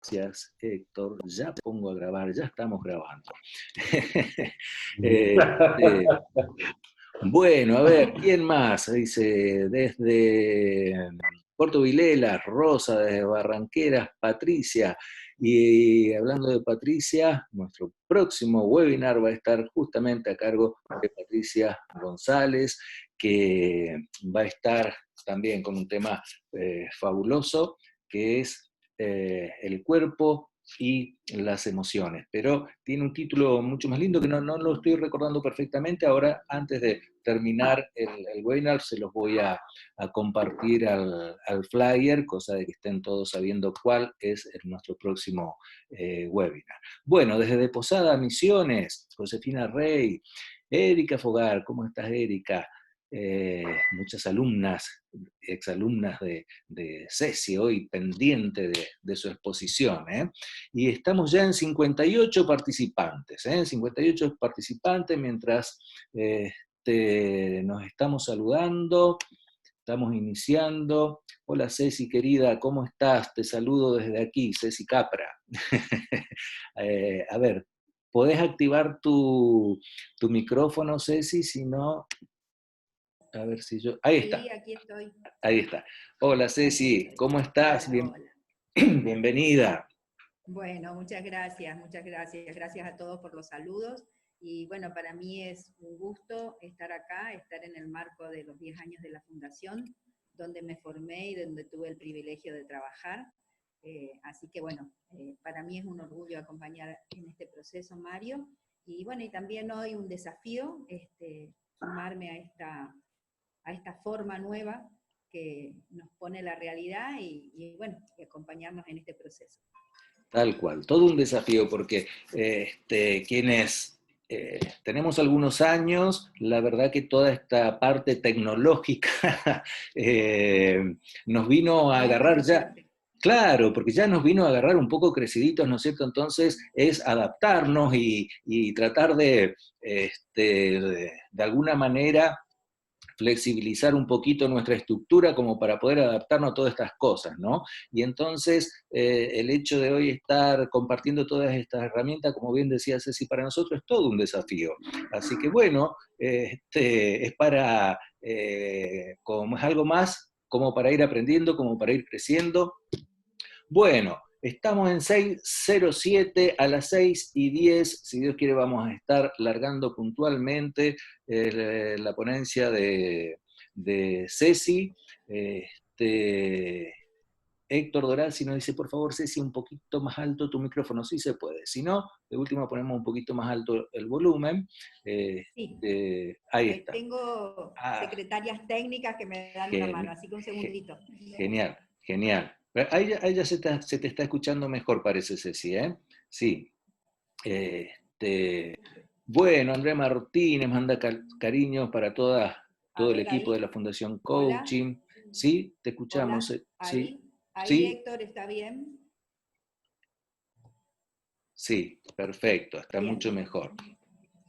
Gracias, Héctor. Ya pongo a grabar, ya estamos grabando. Bueno, a ver, ¿quién más? Dice, desde Puerto Vilela, Rosa, desde Barranqueras, Patricia. Y hablando de Patricia, nuestro próximo webinar va a estar justamente a cargo de Patricia González, que va a estar también con un tema fabuloso, que es el cuerpo y las emociones, pero tiene un título mucho más lindo que no lo estoy recordando perfectamente. Ahora, antes de terminar el webinar, se los voy a compartir al flyer, cosa de que estén todos sabiendo cuál es nuestro próximo webinar. Bueno, desde Posada Misiones, Josefina Rey, Erika Fogar, ¿cómo estás, Erika? Muchas alumnas, exalumnas de Ceci, hoy pendiente de su exposición, y estamos ya en 58 participantes, 58 participantes, mientras nos estamos saludando, estamos iniciando. Hola Ceci, querida, ¿cómo estás? Te saludo desde aquí, Ceci Capra. A ver, ¿podés activar tu micrófono, Ceci? Si no, a ver si yo... Ahí está. Sí, aquí estoy. Ahí está. Hola Ceci, ¿cómo estás? Hola, hola. Bienvenida. Bueno, muchas gracias, muchas gracias. Gracias a todos por los saludos. Y bueno, para mí es un gusto estar acá, estar en el marco de los 10 años de la Fundación, donde me formé y donde tuve el privilegio de trabajar. Así que bueno, para mí es un orgullo acompañar en este proceso, Mario. Y bueno, y también hoy un desafío, sumarme a esta forma nueva que nos pone la realidad bueno, y acompañarnos en este proceso. Tal cual, todo un desafío porque quienes tenemos algunos años, la verdad que toda esta parte tecnológica nos vino a No es agarrar tan ya, fuerte. claro, porque ya nos vino a agarrar un poco creciditos, ¿no es cierto? Entonces es adaptarnos y tratar de alguna manera flexibilizar un poquito nuestra estructura como para poder adaptarnos a todas estas cosas, ¿no? Y entonces el hecho de hoy estar compartiendo todas estas herramientas, como bien decía Ceci, para nosotros es todo un desafío. Así que bueno, es para, como es algo más, como para ir aprendiendo, como para ir creciendo. Bueno, estamos en 6:07, a las 6:10, si Dios quiere vamos a estar largando puntualmente la ponencia de Ceci. Héctor Dorazzi nos dice, por favor, Ceci, un poquito más alto tu micrófono, sí se puede. Si no, de última ponemos un poquito más alto el volumen. Sí, Ahí está. tengo Ah, secretarias técnicas que me dan una mano, geni así que un ge segundito. genial, genial. Ahí ya se te está escuchando mejor, parece, Ceci, ¿eh? Sí. Este, bueno, Andrea Martínez manda cariños para A todo el ver equipo de la ahí. Fundación Hola, Coaching. Sí, te escuchamos. hola. Sí, Ahí sí, Héctor, ¿está bien? sí, perfecto, está mucho Bien. mejor.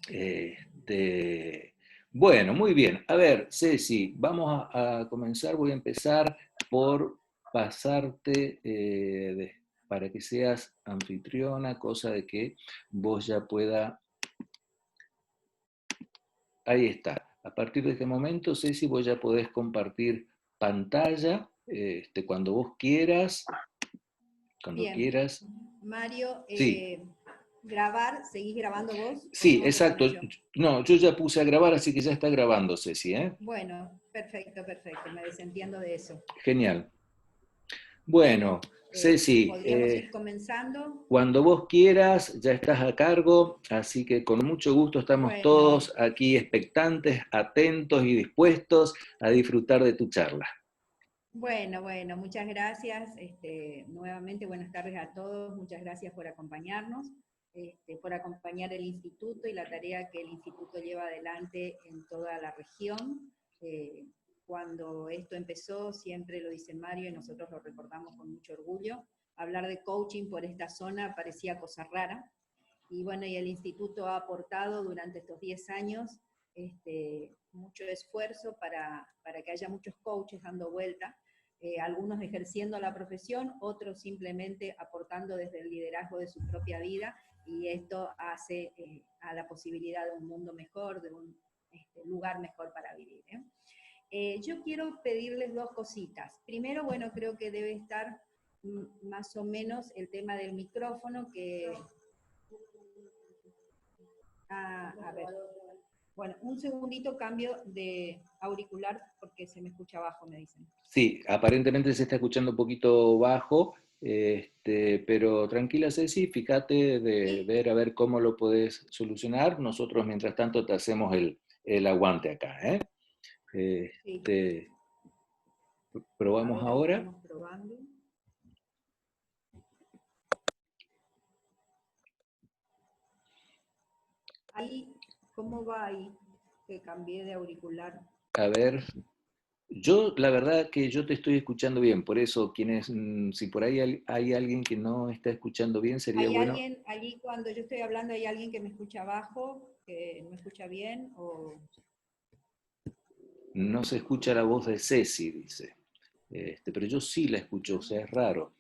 Este, bueno, muy bien. A ver, Ceci, vamos a comenzar. Voy a empezar por pasarte para que seas anfitriona, cosa de que vos ya pueda. Ahí está. A partir de este momento, Ceci, vos ya podés compartir pantalla cuando vos quieras. Cuando Bien. quieras. Mario, Sí, grabar, ¿seguís grabando vos o sí, tengo que exacto. poner yo? No, yo ya puse a grabar, así que ya está grabando, Ceci, ¿eh? Bueno, perfecto, perfecto, me desentiendo de eso. Genial. Bueno, Bueno, Ceci, podríamos ir comenzando. cuando vos quieras, ya estás a cargo, así que con mucho gusto estamos Bueno, todos aquí expectantes, atentos y dispuestos a disfrutar de tu charla. bueno, muchas gracias. Nuevamente, buenas tardes a todos. Muchas gracias por acompañarnos, por acompañar el instituto y la tarea que el instituto lleva adelante en toda la región. Cuando esto empezó, siempre lo dice Mario y nosotros lo recordamos con mucho orgullo, hablar de coaching por esta zona parecía cosa rara. Y bueno, y el instituto ha aportado durante estos 10 años mucho esfuerzo para que haya muchos coaches dando vuelta. algunos ejerciendo la profesión, otros simplemente aportando desde el liderazgo de su propia vida, y esto hace a la posibilidad de un mundo mejor, de un lugar mejor para vivir. Yo quiero pedirles dos cositas. Primero, bueno, creo que debe estar más o menos el tema del micrófono, que... a ver. Bueno, un segundito, cambio de auricular porque se me escucha bajo, me dicen. Sí, aparentemente se está escuchando un poquito bajo, pero tranquila Ceci, fíjate de ver a ver cómo lo podés solucionar. Nosotros mientras tanto te hacemos el aguante acá. Sí. Probamos A ver, ahora. estamos probando. Ahí, ¿cómo va ahí? Que cambié de auricular. A ver, yo la verdad que yo te estoy escuchando bien, por eso si por ahí hay alguien que no está escuchando bien, sería ¿Hay bueno. alguien allí cuando yo estoy hablando, hay alguien que me escucha bajo, que no me escucha bien? O... No se escucha la voz de Ceci, dice. Pero yo sí la escucho, o sea, es raro.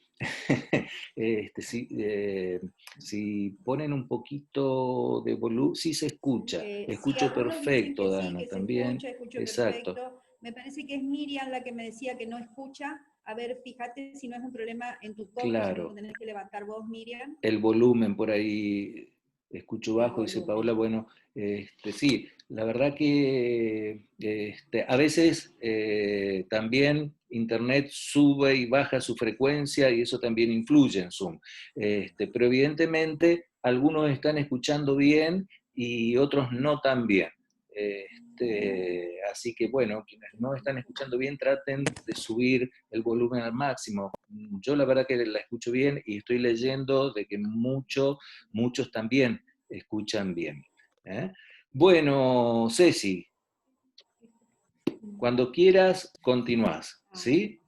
Si ponen un poquito de volumen, sí se escucha. Sí, Escucho algunos dicen perfecto, que sí, Dana, que se también. escucha, escucho Exacto. perfecto. Me parece que es Miriam la que me decía que no escucha. A ver, fíjate si no es un problema en tu compu, si no Claro. tenés que levantar vos, Miriam, El volumen por ahí escucho el bajo, dice Paula. volumen. Bueno, sí, la verdad que a veces también Internet sube y baja su frecuencia y eso también influye en Zoom. Pero evidentemente algunos están escuchando bien y otros no tan bien. Así que bueno, quienes no están escuchando bien traten de subir el volumen al máximo. Yo la verdad que la escucho bien y estoy leyendo de que muchos también escuchan bien. ¿Eh? Bueno, Ceci, cuando quieras, continuás, Ah, ¿sí?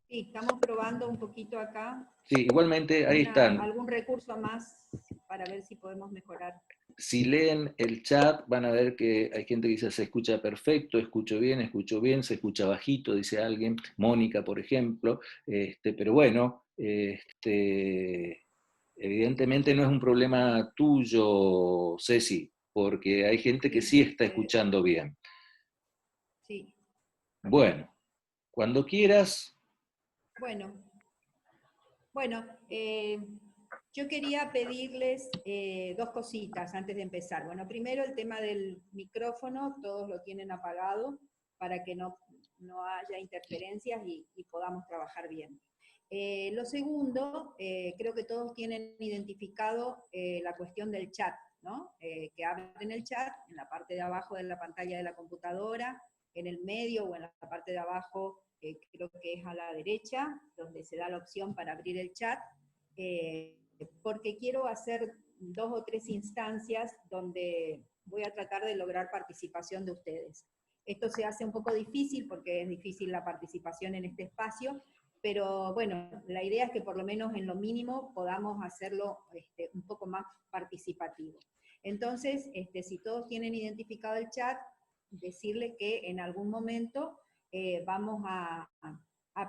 sí, estamos probando un poquito acá Sí, igualmente ahí están. algún recurso más para ver si podemos mejorar. Si leen el chat van a ver que hay gente que dice se escucha perfecto, escucho bien, se escucha bajito, dice alguien, Mónica por ejemplo, pero bueno, evidentemente no es un problema tuyo, Ceci, porque hay gente que Sí, sí está escuchando bien. sí. Bueno, cuando quieras, Bueno, bueno, yo quería pedirles dos cositas antes de empezar. Bueno, primero el tema del micrófono, todos lo tienen apagado para que no haya interferencias y podamos trabajar bien. Lo segundo, creo que todos tienen identificado la cuestión del chat, ¿no? Que abren el chat en la parte de abajo de la pantalla de la computadora, en el medio o en la parte de abajo, creo que es a la derecha, donde se da la opción para abrir el chat, porque quiero hacer 2 o 3 instancias donde voy a tratar de lograr participación de ustedes. Esto se hace un poco difícil porque es difícil la participación en este espacio, pero bueno, la idea es que por lo menos en lo mínimo podamos hacerlo un poco más participativo. Entonces, si todos tienen identificado el chat, decirles que en algún momento vamos a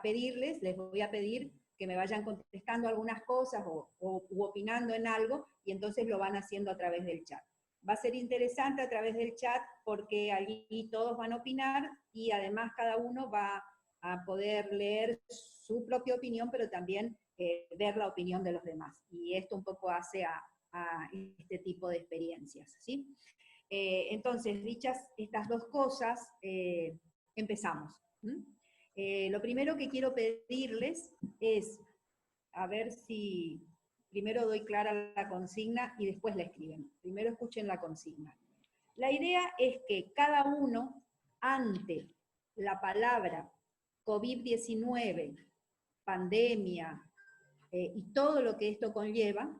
pedirles, les voy a pedir que me vayan contestando algunas cosas u opinando en algo, y entonces lo van haciendo a través del chat. Va a ser interesante a través del chat porque allí todos van a opinar y además cada uno va a poder leer su propia opinión, pero también ver la opinión de los demás. Y esto un poco hace a este tipo de experiencias, ¿sí? Entonces, dichas estas dos cosas, empezamos. Lo primero que quiero pedirles es, a ver si primero doy clara la consigna y después la escriben. Primero escuchen la consigna. La idea es que cada uno, ante la palabra COVID-19, pandemia y todo lo que esto conlleva,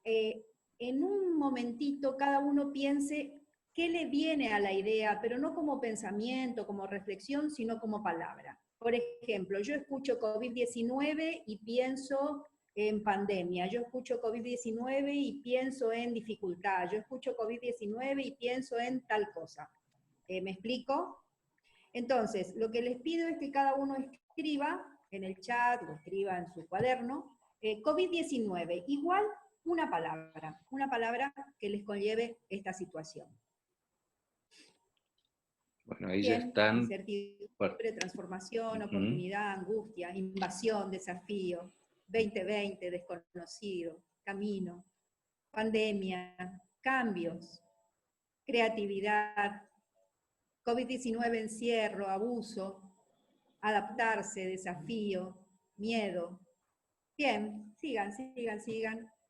en un momentito cada uno piense qué le viene a la idea, pero no como pensamiento, como reflexión, sino como palabra. Por ejemplo, yo escucho COVID-19 y pienso en pandemia, yo escucho COVID-19 y pienso en dificultad, yo escucho COVID-19 y pienso en tal cosa. ¿Me explico? Entonces, lo que les pido es que cada uno escriba en el chat o escriba en su cuaderno, COVID-19, igual una palabra que les conlleve esta situación. Bueno, ahí ya Bien, están. incertidumbre, transformación, oportunidad, angustia, invasión, desafío, 2020, desconocido, camino, pandemia, cambios, creatividad, COVID-19, encierro, abuso, adaptarse, desafío, miedo. Bien, sigan.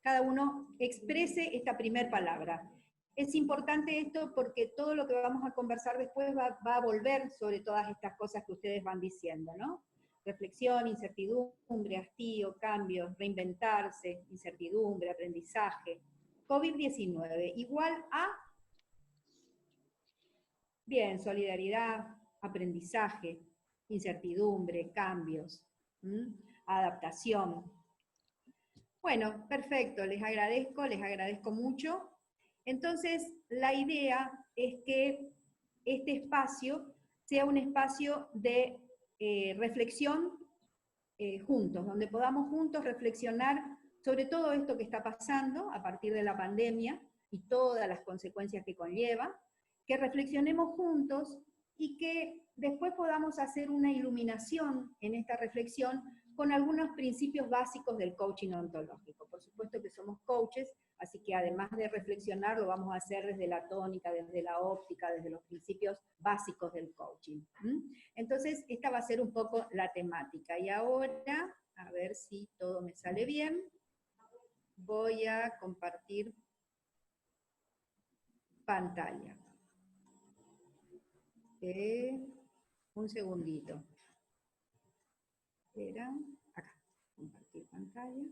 Cada uno exprese esta primera palabra. Es importante esto porque todo lo que vamos a conversar después va a volver sobre todas estas cosas que ustedes van diciendo, ¿no? Reflexión, incertidumbre, hastío, cambios, reinventarse, incertidumbre, aprendizaje. COVID-19, igual a, bien, solidaridad, aprendizaje, incertidumbre, cambios, adaptación. Bueno, perfecto, les agradezco mucho. Entonces, la idea es que este espacio sea un espacio de reflexión juntos, donde podamos juntos reflexionar sobre todo esto que está pasando a partir de la pandemia y todas las consecuencias que conlleva, que reflexionemos juntos y que después podamos hacer una iluminación en esta reflexión con algunos principios básicos del coaching ontológico. Por supuesto que somos coaches, así que además de reflexionar, lo vamos a hacer desde la tónica, desde la óptica, desde los principios básicos del coaching. Entonces, esta va a ser un poco la temática. Y ahora, a ver si todo me sale bien, voy a compartir pantalla. Un segundito. Espera, acá, compartir pantalla.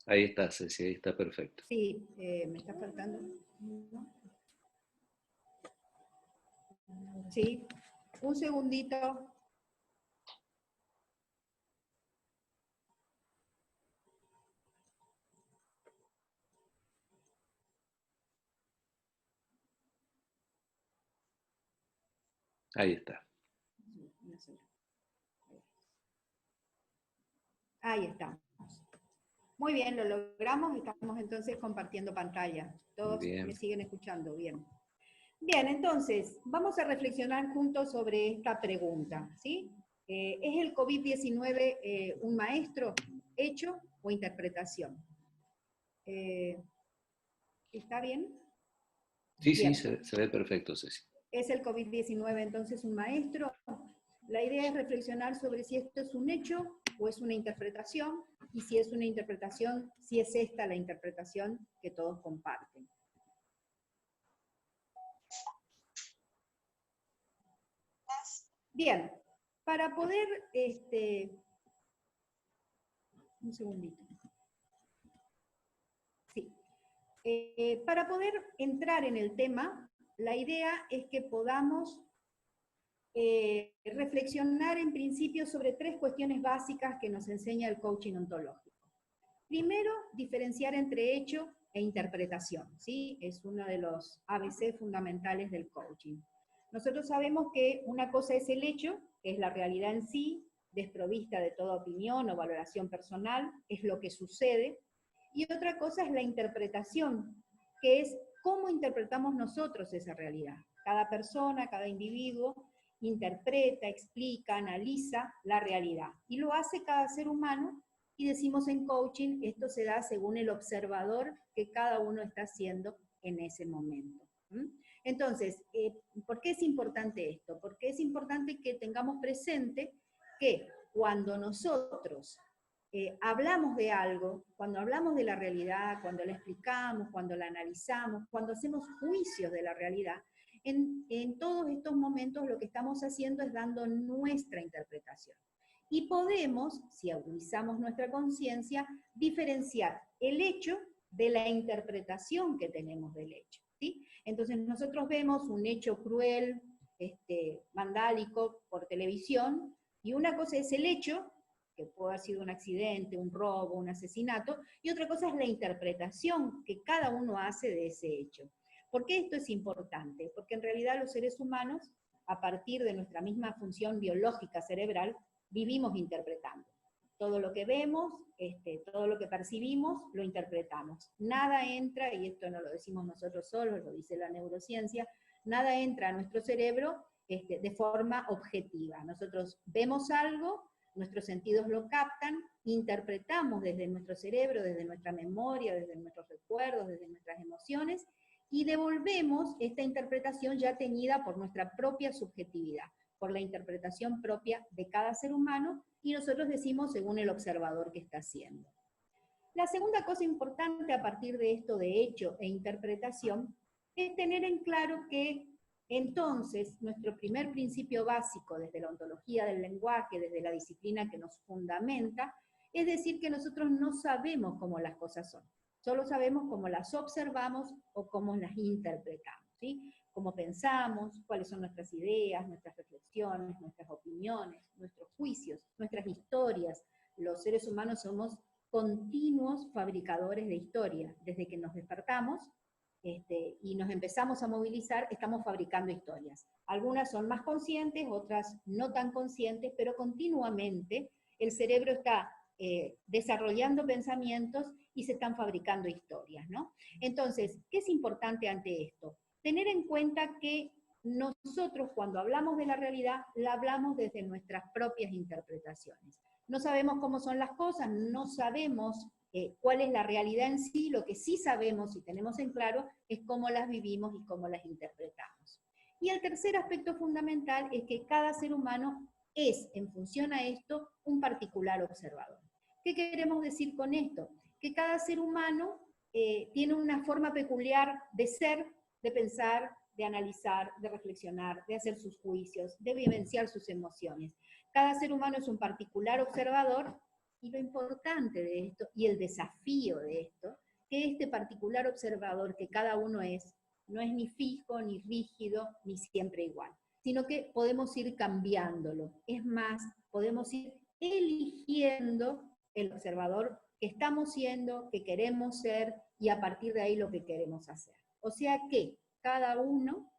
Ahí está, Ceci, ahí está perfecto. Sí, me está faltando. Sí, un segundito. Ahí está. Ahí estamos. Muy bien, lo logramos, estamos entonces compartiendo pantalla. Todos Bien. me siguen escuchando, bien. Bien, entonces, vamos a reflexionar juntos sobre esta pregunta, ¿sí? ¿Es el COVID-19 un maestro, hecho o interpretación? ¿Está bien? Sí, Bien. sí, se ve perfecto, Ceci. ¿Es el COVID-19 entonces un maestro? La idea es reflexionar sobre si esto es un hecho o es una interpretación, y si es una interpretación, si es esta la interpretación que todos comparten. Bien, para poder, un segundito. Sí. Para poder entrar en el tema, la idea es que podamos reflexionar en principio sobre 3 cuestiones básicas que nos enseña el coaching ontológico. Primero, diferenciar entre hecho e interpretación, ¿sí? Es uno de los ABC fundamentales del coaching. Nosotros sabemos que una cosa es el hecho, que es la realidad en sí, desprovista de toda opinión o valoración personal, es lo que sucede, y otra cosa es la interpretación, que es cómo interpretamos nosotros esa realidad. Cada persona, cada individuo interpreta, explica, analiza la realidad, y lo hace cada ser humano. Y decimos en coaching, esto se da según el observador que cada uno está haciendo en ese momento. Entonces, ¿por qué es importante esto? Porque es importante que tengamos presente que cuando nosotros hablamos de algo, cuando hablamos de la realidad, cuando la explicamos, cuando la analizamos, cuando hacemos juicios de la realidad, en todos estos momentos lo que estamos haciendo es dando nuestra interpretación. Y podemos, si agudizamos nuestra conciencia, diferenciar el hecho de la interpretación que tenemos del hecho, ¿sí? Entonces nosotros vemos un hecho cruel, vandálico por televisión, y una cosa es el hecho, que puede haber sido un accidente, un robo, un asesinato, y otra cosa es la interpretación que cada uno hace de ese hecho. ¿Por qué esto es importante? Porque en realidad los seres humanos, a partir de nuestra misma función biológica cerebral, vivimos interpretando. Todo lo que vemos, todo lo que percibimos, lo interpretamos. Nada entra, y esto no lo decimos nosotros solos, lo dice la neurociencia, nada entra a nuestro cerebro de forma objetiva. Nosotros vemos algo, nuestros sentidos lo captan, interpretamos desde nuestro cerebro, desde nuestra memoria, desde nuestros recuerdos, desde nuestras emociones, y devolvemos esta interpretación ya teñida por nuestra propia subjetividad, por la interpretación propia de cada ser humano, y nosotros decimos según el observador que está haciendo. La segunda cosa importante a partir de esto de hecho e interpretación es tener en claro que entonces nuestro primer principio básico desde la ontología del lenguaje, desde la disciplina que nos fundamenta, es decir que nosotros no sabemos cómo las cosas son, solo sabemos cómo las observamos o cómo las interpretamos, ¿sí? Cómo pensamos, cuáles son nuestras ideas, nuestras reflexiones, nuestras opiniones, nuestros juicios, nuestras historias. Los seres humanos somos continuos fabricadores de historia. Desde que nos despertamos y nos empezamos a movilizar, estamos fabricando historias. Algunas son más conscientes, otras no tan conscientes, pero continuamente el cerebro está desarrollando pensamientos y se están fabricando historias, ¿no? Entonces, ¿qué es importante ante esto? Tener en cuenta que nosotros cuando hablamos de la realidad, la hablamos desde nuestras propias interpretaciones. No sabemos cómo son las cosas, no sabemos cuál es la realidad en sí, lo que sí sabemos y tenemos en claro es cómo las vivimos y cómo las interpretamos. Y el tercer aspecto fundamental es que cada ser humano es, en función a esto, un particular observador. ¿Qué queremos decir con esto? Que cada ser humano tiene una forma peculiar de ser, de pensar, de analizar, de reflexionar, de hacer sus juicios, de vivenciar sus emociones. Cada ser humano es un particular observador, y lo importante de esto, y el desafío de esto, que este particular observador que cada uno es, no es ni fijo, ni rígido, ni siempre igual, sino que podemos ir cambiándolo. Es más, podemos ir eligiendo el observador que estamos siendo, que queremos ser, y a partir de ahí lo que queremos hacer. O sea que cada uno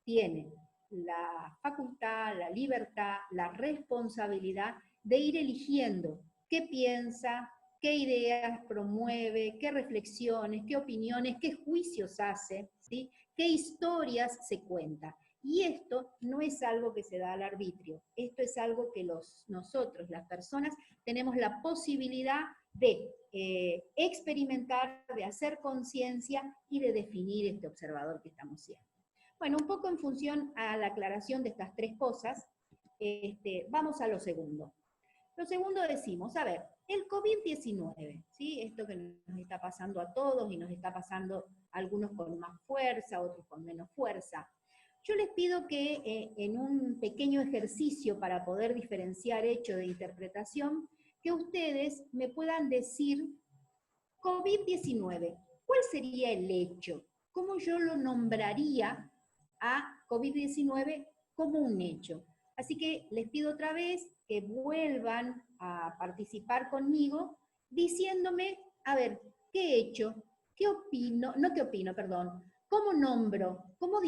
tiene la facultad, la libertad, la responsabilidad de ir eligiendo qué piensa, qué ideas promueve, qué reflexiones, qué opiniones, qué juicios hace, ¿sí? Qué historias se cuenta. Y esto no es algo que se da al arbitrio, esto es algo que nosotros, las personas, tenemos la posibilidad de experimentar, de hacer conciencia y de definir este observador que estamos siendo. Bueno, un poco en función a la aclaración de estas tres cosas, vamos a lo segundo. Lo segundo decimos, a ver, el COVID-19, ¿sí? Esto que nos está pasando a todos y nos está pasando a algunos con más fuerza, otros con menos fuerza. Yo les pido que en un pequeño ejercicio para poder diferenciar hecho de interpretación, que ustedes me puedan decir COVID-19, ¿cuál sería el hecho? ¿Cómo yo lo nombraría a COVID-19 como un hecho? Así que les pido otra vez que vuelvan a participar conmigo diciéndome, a ver, ¿qué hecho? ¿Qué opino? No qué opino, perdón. ¿Cómo nombro? ¿Cómo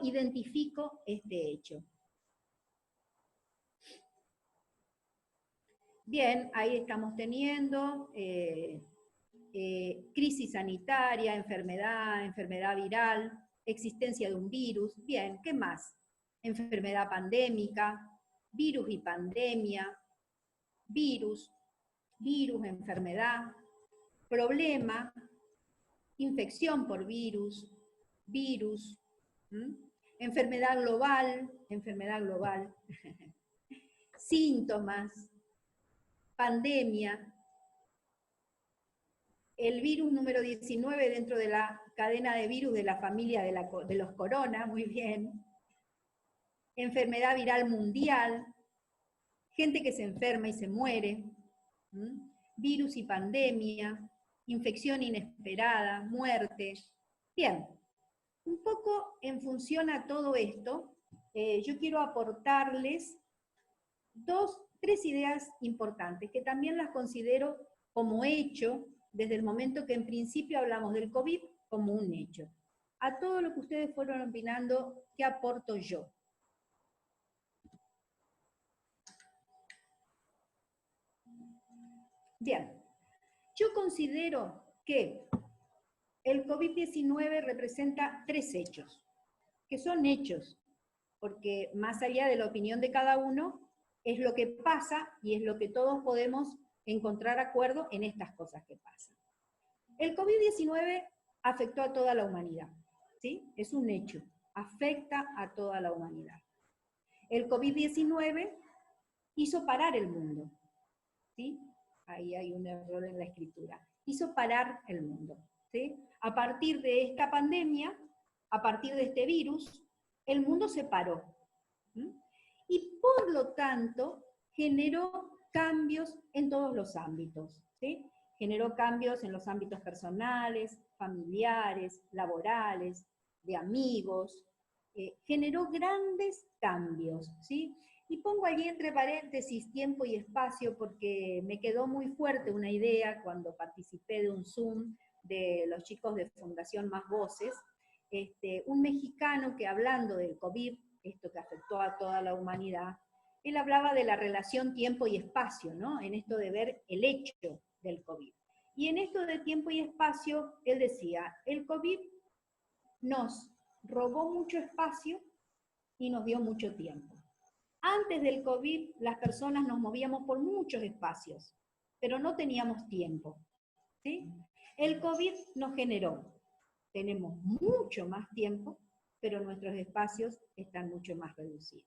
identifico este hecho? Bien, ahí estamos teniendo crisis sanitaria, enfermedad viral, existencia de un virus. Bien, ¿qué más? Enfermedad pandémica, virus y pandemia, virus, enfermedad, problema, infección por virus, enfermedad global, síntomas, pandemia, el virus número 19 dentro de la cadena de virus de la familia de los corona, muy bien, enfermedad viral mundial, gente que se enferma y se muere, virus y pandemia, infección inesperada, muerte. Bien, un poco en función a todo esto, yo quiero aportarles tres ideas importantes, que también las considero como hecho, desde el momento que en principio hablamos del COVID como un hecho. A todo lo que ustedes fueron opinando, ¿qué aporto yo? Bien, yo considero que el COVID-19 representa tres hechos, que son hechos, porque más allá de la opinión de cada uno, es lo que pasa y es lo que todos podemos encontrar acuerdo en estas cosas que pasan. El COVID-19 afectó a toda la humanidad, ¿sí? Es un hecho, afecta a toda la humanidad. El COVID-19 hizo parar el mundo, ¿sí? Ahí hay un error en la escritura. Hizo parar el mundo, ¿sí? A partir de esta pandemia, a partir de este virus, el mundo se paró. ¿Sí? Y por lo tanto, generó cambios en todos los ámbitos, ¿sí? Generó cambios en los ámbitos personales, familiares, laborales, de amigos, generó grandes cambios, ¿sí? Y pongo allí entre paréntesis tiempo y espacio porque me quedó muy fuerte una idea cuando participé de un Zoom de los chicos de Fundación Más Voces, un mexicano que hablando del COVID, esto que afectó a toda la humanidad, él hablaba de la relación tiempo y espacio, ¿no? En esto de ver el hecho del COVID. Y en esto de tiempo y espacio, él decía, el COVID nos robó mucho espacio y nos dio mucho tiempo. Antes del COVID, las personas nos movíamos por muchos espacios, pero no teníamos tiempo, ¿sí? El COVID nos generó, tenemos mucho más tiempo, pero nuestros espacios están mucho más reducidos.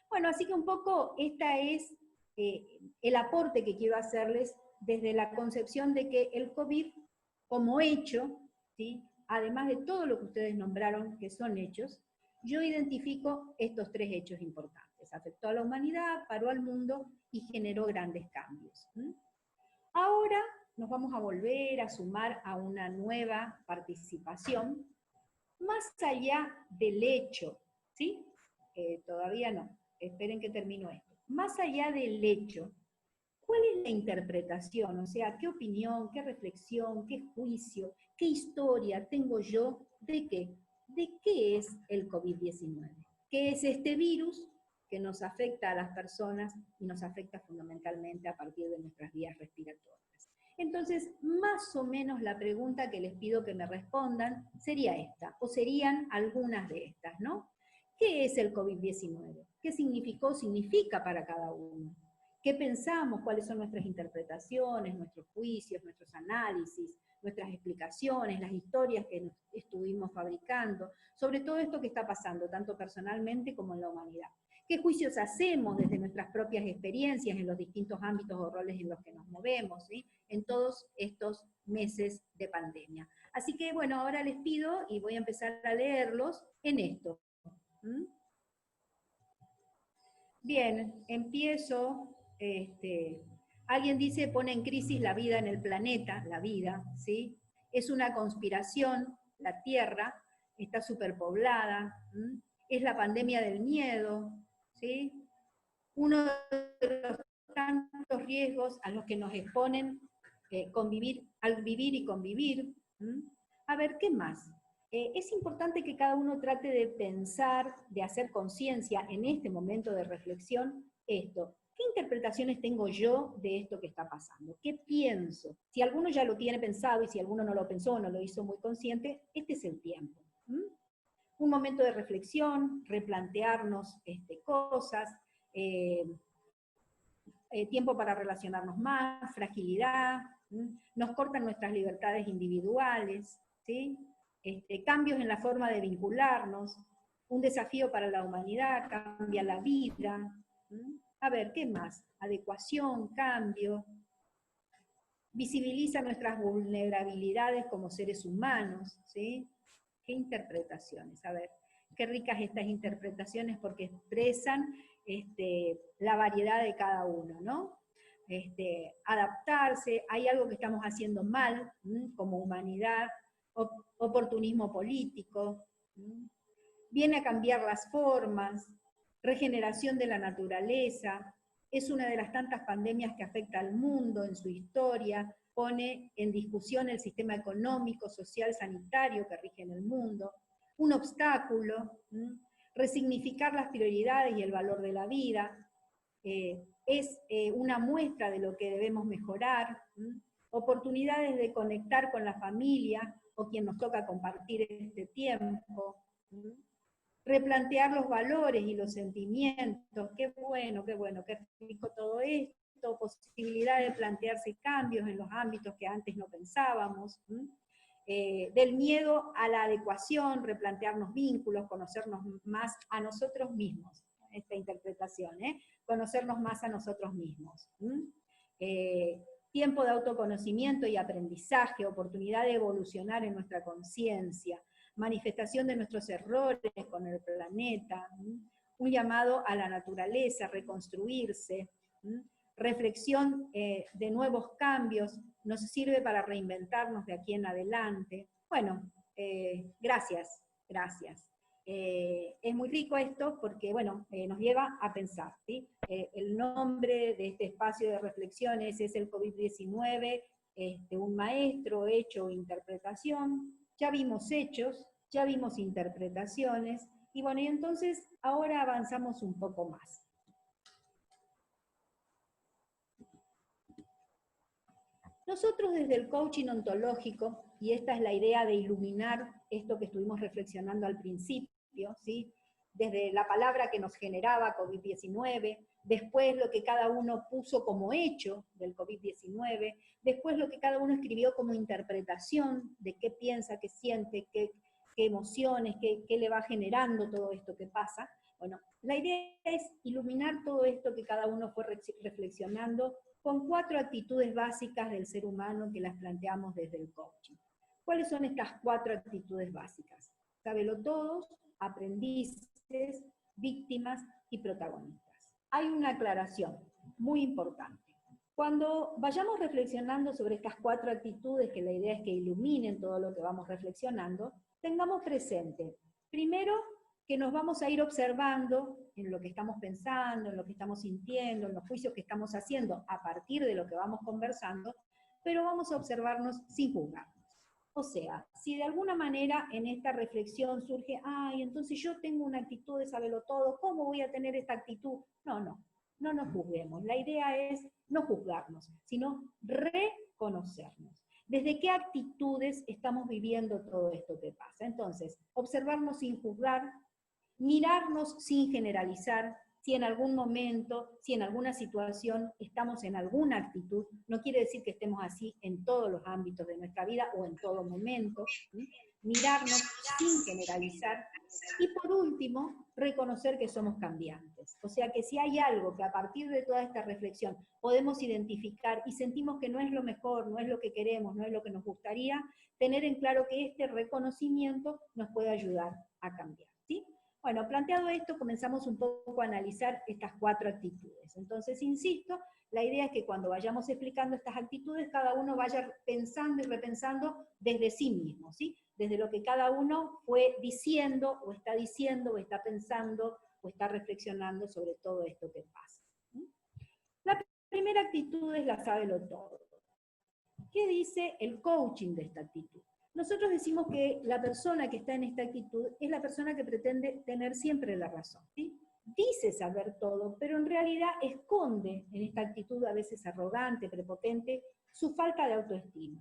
Bueno, así que un poco esta es el aporte que quiero hacerles desde la concepción de que el COVID como hecho, ¿sí? Además de todo lo que ustedes nombraron que son hechos, yo identifico estos tres hechos importantes. Afectó a la humanidad, paró al mundo y generó grandes cambios. Ahora nos vamos a volver a sumar a una nueva participación, más allá del hecho, ¿sí? Todavía no, esperen que termino esto. Más allá del hecho, ¿cuál es la interpretación? O sea, ¿qué opinión, qué reflexión, qué juicio, qué historia tengo yo de qué? ¿De qué es el COVID-19? ¿Qué es este virus que nos afecta a las personas y nos afecta fundamentalmente a partir de nuestras vías respiratorias? Entonces, más o menos la pregunta que les pido que me respondan sería esta, o serían algunas de estas, ¿no? ¿Qué es el COVID-19? ¿Qué significó, significa para cada uno? ¿Qué pensamos? ¿Cuáles son nuestras interpretaciones, nuestros juicios, nuestros análisis, nuestras explicaciones, las historias que estuvimos fabricando, sobre todo esto que está pasando, tanto personalmente como en la humanidad? ¿Qué juicios hacemos desde nuestras propias experiencias en los distintos ámbitos o roles en los que nos movemos, ¿sí? En todos estos meses de pandemia? Así que, bueno, ahora les pido, y voy a empezar a leerlos, en esto. Bien, empiezo. Alguien dice, pone en crisis la vida en el planeta, la vida, ¿sí? Es una conspiración, la Tierra está superpoblada, es la pandemia del miedo, ¿sí? Uno de los tantos riesgos a los que nos exponen al vivir y convivir. A ver, ¿qué más? Es importante que cada uno trate de pensar, de hacer conciencia en este momento de reflexión, esto. ¿Qué interpretaciones tengo yo de esto que está pasando? ¿Qué pienso? Si alguno ya lo tiene pensado y si alguno no lo pensó, no lo hizo muy consciente, este es el tiempo. Un momento de reflexión, replantearnos cosas, tiempo para relacionarnos más, fragilidad, nos cortan nuestras libertades individuales, ¿sí? Cambios en la forma de vincularnos, un desafío para la humanidad, cambia la vida. A ver, ¿qué más? Adecuación, cambio, visibiliza nuestras vulnerabilidades como seres humanos, ¿sí? ¿Qué interpretaciones? A ver, qué ricas estas interpretaciones porque expresan la variedad de cada uno, ¿no? adaptarse, hay algo que estamos haciendo mal como humanidad, oportunismo político, viene a cambiar las formas, regeneración de la naturaleza, es una de las tantas pandemias que afecta al mundo en su historia, pone en discusión el sistema económico, social, sanitario que rige en el mundo, un obstáculo, resignificar las prioridades y el valor de la vida, es una muestra de lo que debemos mejorar, oportunidades de conectar con la familia o quien nos toca compartir este tiempo, replantear los valores y los sentimientos, qué bueno, qué rico todo esto, posibilidad de plantearse cambios en los ámbitos que antes no pensábamos, del miedo a la adecuación, replantearnos vínculos, conocernos más a nosotros mismos, esta interpretación, conocernos más a nosotros mismos. Tiempo de autoconocimiento y aprendizaje, oportunidad de evolucionar en nuestra conciencia, manifestación de nuestros errores con el planeta, un llamado a la naturaleza, reconstruirse, reflexión de nuevos cambios, nos sirve para reinventarnos de aquí en adelante. Bueno, gracias. Es muy rico esto porque, bueno, nos lleva a pensar, ¿sí? El nombre de este espacio de reflexiones es el COVID-19, un maestro, hecho o interpretación. Ya vimos hechos, ya vimos interpretaciones, y bueno, y entonces ahora avanzamos un poco más. Nosotros desde el coaching ontológico, y esta es la idea de iluminar esto que estuvimos reflexionando al principio, ¿sí? Desde la palabra que nos generaba COVID-19, después lo que cada uno puso como hecho del COVID-19, después lo que cada uno escribió como interpretación de qué piensa, qué siente, qué emociones, qué le va generando todo esto que pasa. Bueno, la idea es iluminar todo esto que cada uno fue reflexionando con 4 actitudes básicas del ser humano que las planteamos desde el coaching. ¿Cuáles son estas 4 actitudes básicas? Sábelo todos, aprendices, víctimas y protagonistas. Hay una aclaración muy importante. Cuando vayamos reflexionando sobre estas 4 actitudes, que la idea es que iluminen todo lo que vamos reflexionando, tengamos presente, primero, que nos vamos a ir observando en lo que estamos pensando, en lo que estamos sintiendo, en los juicios que estamos haciendo a partir de lo que vamos conversando, pero vamos a observarnos sin juzgarnos. O sea, si de alguna manera en esta reflexión surge, ay, entonces yo tengo una actitud de saberlo todo, ¿cómo voy a tener esta actitud? No nos juzguemos. La idea es no juzgarnos, sino reconocernos. ¿Desde qué actitudes estamos viviendo todo esto que pasa? Entonces, observarnos sin juzgar, mirarnos sin generalizar. Si en algún momento, si en alguna situación estamos en alguna actitud, no quiere decir que estemos así en todos los ámbitos de nuestra vida o en todo momento. Mirarnos sin generalizar. Y por último, reconocer que somos cambiantes. O sea que si hay algo que a partir de toda esta reflexión podemos identificar y sentimos que no es lo mejor, no es lo que queremos, no es lo que nos gustaría, tener en claro que este reconocimiento nos puede ayudar a cambiar. ¿Sí? Bueno, planteado esto, comenzamos un poco a analizar estas 4 actitudes. Entonces, insisto, la idea es que cuando vayamos explicando estas actitudes, cada uno vaya pensando y repensando desde sí mismo, ¿sí? Desde lo que cada uno fue diciendo, o está pensando, o está reflexionando sobre todo esto que pasa. La primera actitud es la sábelo todo. ¿Qué dice el coaching de esta actitud? Nosotros decimos que la persona que está en esta actitud es la persona que pretende tener siempre la razón, ¿sí? Dice saber todo, pero en realidad esconde en esta actitud a veces arrogante, prepotente, su falta de autoestima.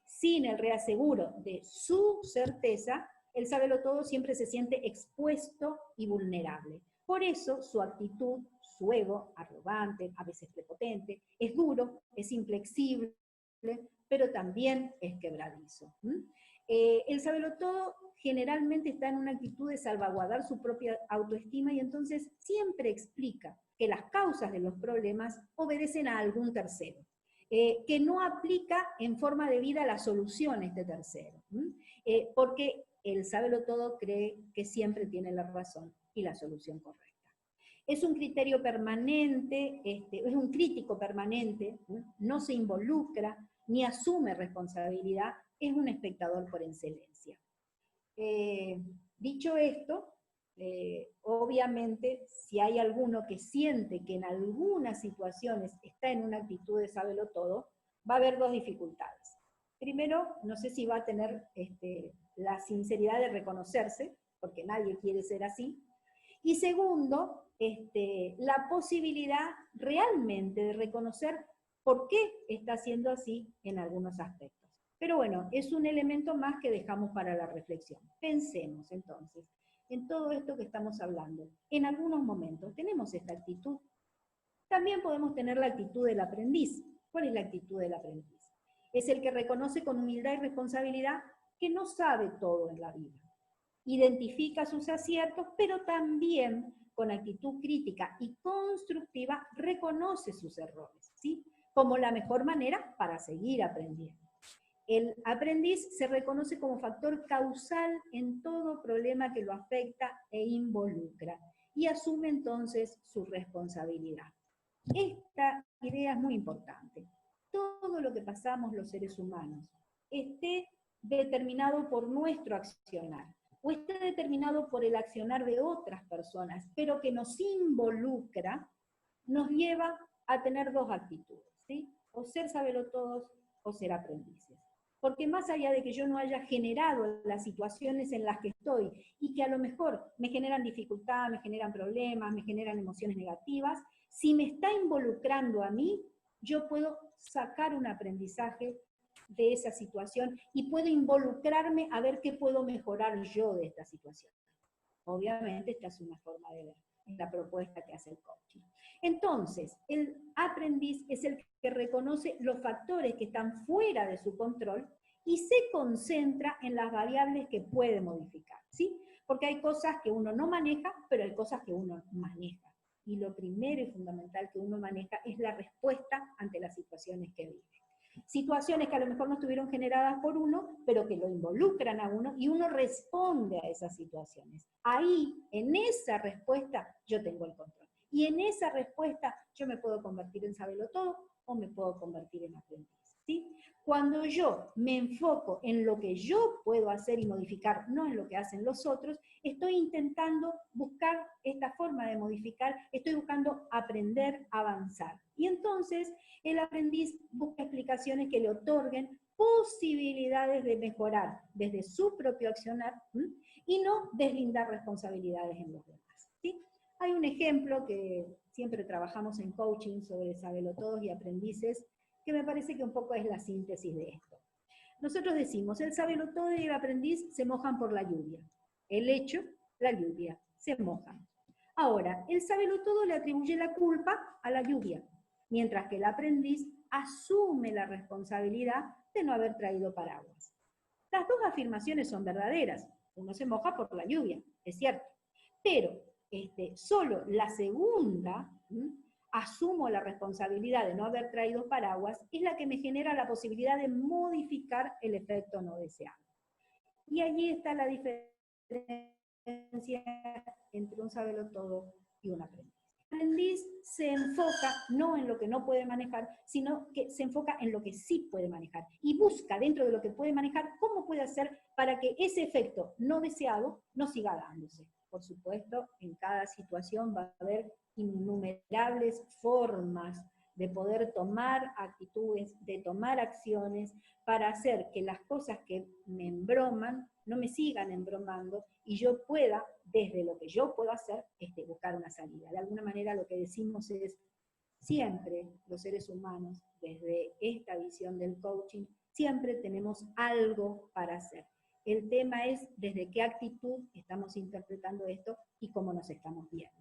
Sin el reaseguro de su certeza, el saberlo todo siempre se siente expuesto y vulnerable. Por eso su actitud, su ego, arrogante, a veces prepotente, es duro, es inflexible, pero también es quebradizo. El saberlo todo generalmente está en una actitud de salvaguardar su propia autoestima y entonces siempre explica que las causas de los problemas obedecen a algún tercero, que no aplica en forma de vida la solución a este tercero, porque el saberlo todo cree que siempre tiene la razón y la solución correcta. Es un criterio permanente, es un crítico permanente, no se involucra, ni asume responsabilidad, es un espectador por excelencia. Dicho esto, obviamente, si hay alguno que siente que en algunas situaciones está en una actitud de sábelo todo, va a haber dos dificultades. Primero, no sé si va a tener la sinceridad de reconocerse, porque nadie quiere ser así. Y segundo, la posibilidad realmente de reconocer por qué está siendo así en algunos aspectos. Pero bueno, es un elemento más que dejamos para la reflexión. Pensemos entonces en todo esto que estamos hablando. En algunos momentos tenemos esta actitud. También podemos tener la actitud del aprendiz. ¿Cuál es la actitud del aprendiz? Es el que reconoce con humildad y responsabilidad que no sabe todo en la vida. Identifica sus aciertos, pero también con actitud crítica y constructiva reconoce sus errores, ¿sí? Como la mejor manera para seguir aprendiendo. El aprendiz se reconoce como factor causal en todo problema que lo afecta e involucra y asume entonces su responsabilidad. Esta idea es muy importante. Todo lo que pasamos los seres humanos esté determinado por nuestro accionar o esté determinado por el accionar de otras personas, pero que nos involucra, nos lleva a tener dos actitudes, ¿sí? O ser sabelotodos o ser aprendices. Porque más allá de que yo no haya generado las situaciones en las que estoy y que a lo mejor me generan dificultad, me generan problemas, me generan emociones negativas, si me está involucrando a mí, yo puedo sacar un aprendizaje de esa situación y puedo involucrarme a ver qué puedo mejorar yo de esta situación. Obviamente esta es una forma de ver la propuesta que hace el coaching. Entonces, el aprendiz es el que reconoce los factores que están fuera de su control y se concentra en las variables que puede modificar, ¿sí? Porque hay cosas que uno no maneja, pero hay cosas que uno maneja. Y lo primero y fundamental que uno maneja es la respuesta ante las situaciones que vive. Situaciones que a lo mejor no estuvieron generadas por uno, pero que lo involucran a uno y uno responde a esas situaciones. Ahí, en esa respuesta, yo tengo el control. Y en esa respuesta yo me puedo convertir en sabelotodo o me puedo convertir en aprendiz, ¿sí? Cuando yo me enfoco en lo que yo puedo hacer y modificar, no en lo que hacen los otros, estoy intentando buscar esta forma de modificar, estoy buscando aprender, avanzar. Y entonces el aprendiz busca explicaciones que le otorguen posibilidades de mejorar desde su propio accionar, ¿sí? Y no deslindar responsabilidades en los demás, ¿sí? Hay un ejemplo que siempre trabajamos en coaching sobre sabelotodos y aprendices, que me parece que un poco es la síntesis de esto. Nosotros decimos, el sabelotodo y el aprendiz se mojan por la lluvia. El hecho, la lluvia, se mojan. Ahora, el sabelotodo le atribuye la culpa a la lluvia, mientras que el aprendiz asume la responsabilidad de no haber traído paraguas. Las dos afirmaciones son verdaderas. Uno se moja por la lluvia, es cierto. Pero solo la segunda, asumo la responsabilidad de no haber traído paraguas, es la que me genera la posibilidad de modificar el efecto no deseado. Y allí está la diferencia entre un sabelotodo y un aprendiz. El aprendiz se enfoca no en lo que no puede manejar, sino que se enfoca en lo que sí puede manejar y busca dentro de lo que puede manejar cómo puede hacer para que ese efecto no deseado no siga dándose. Por supuesto, en cada situación va a haber innumerables formas de poder tomar actitudes, de tomar acciones para hacer que las cosas que me embroman no me sigan embromando y yo pueda, desde lo que yo puedo hacer, buscar una salida. De alguna manera lo que decimos es, siempre los seres humanos, desde esta visión del coaching, siempre tenemos algo para hacer. El tema es desde qué actitud estamos interpretando esto y cómo nos estamos viendo.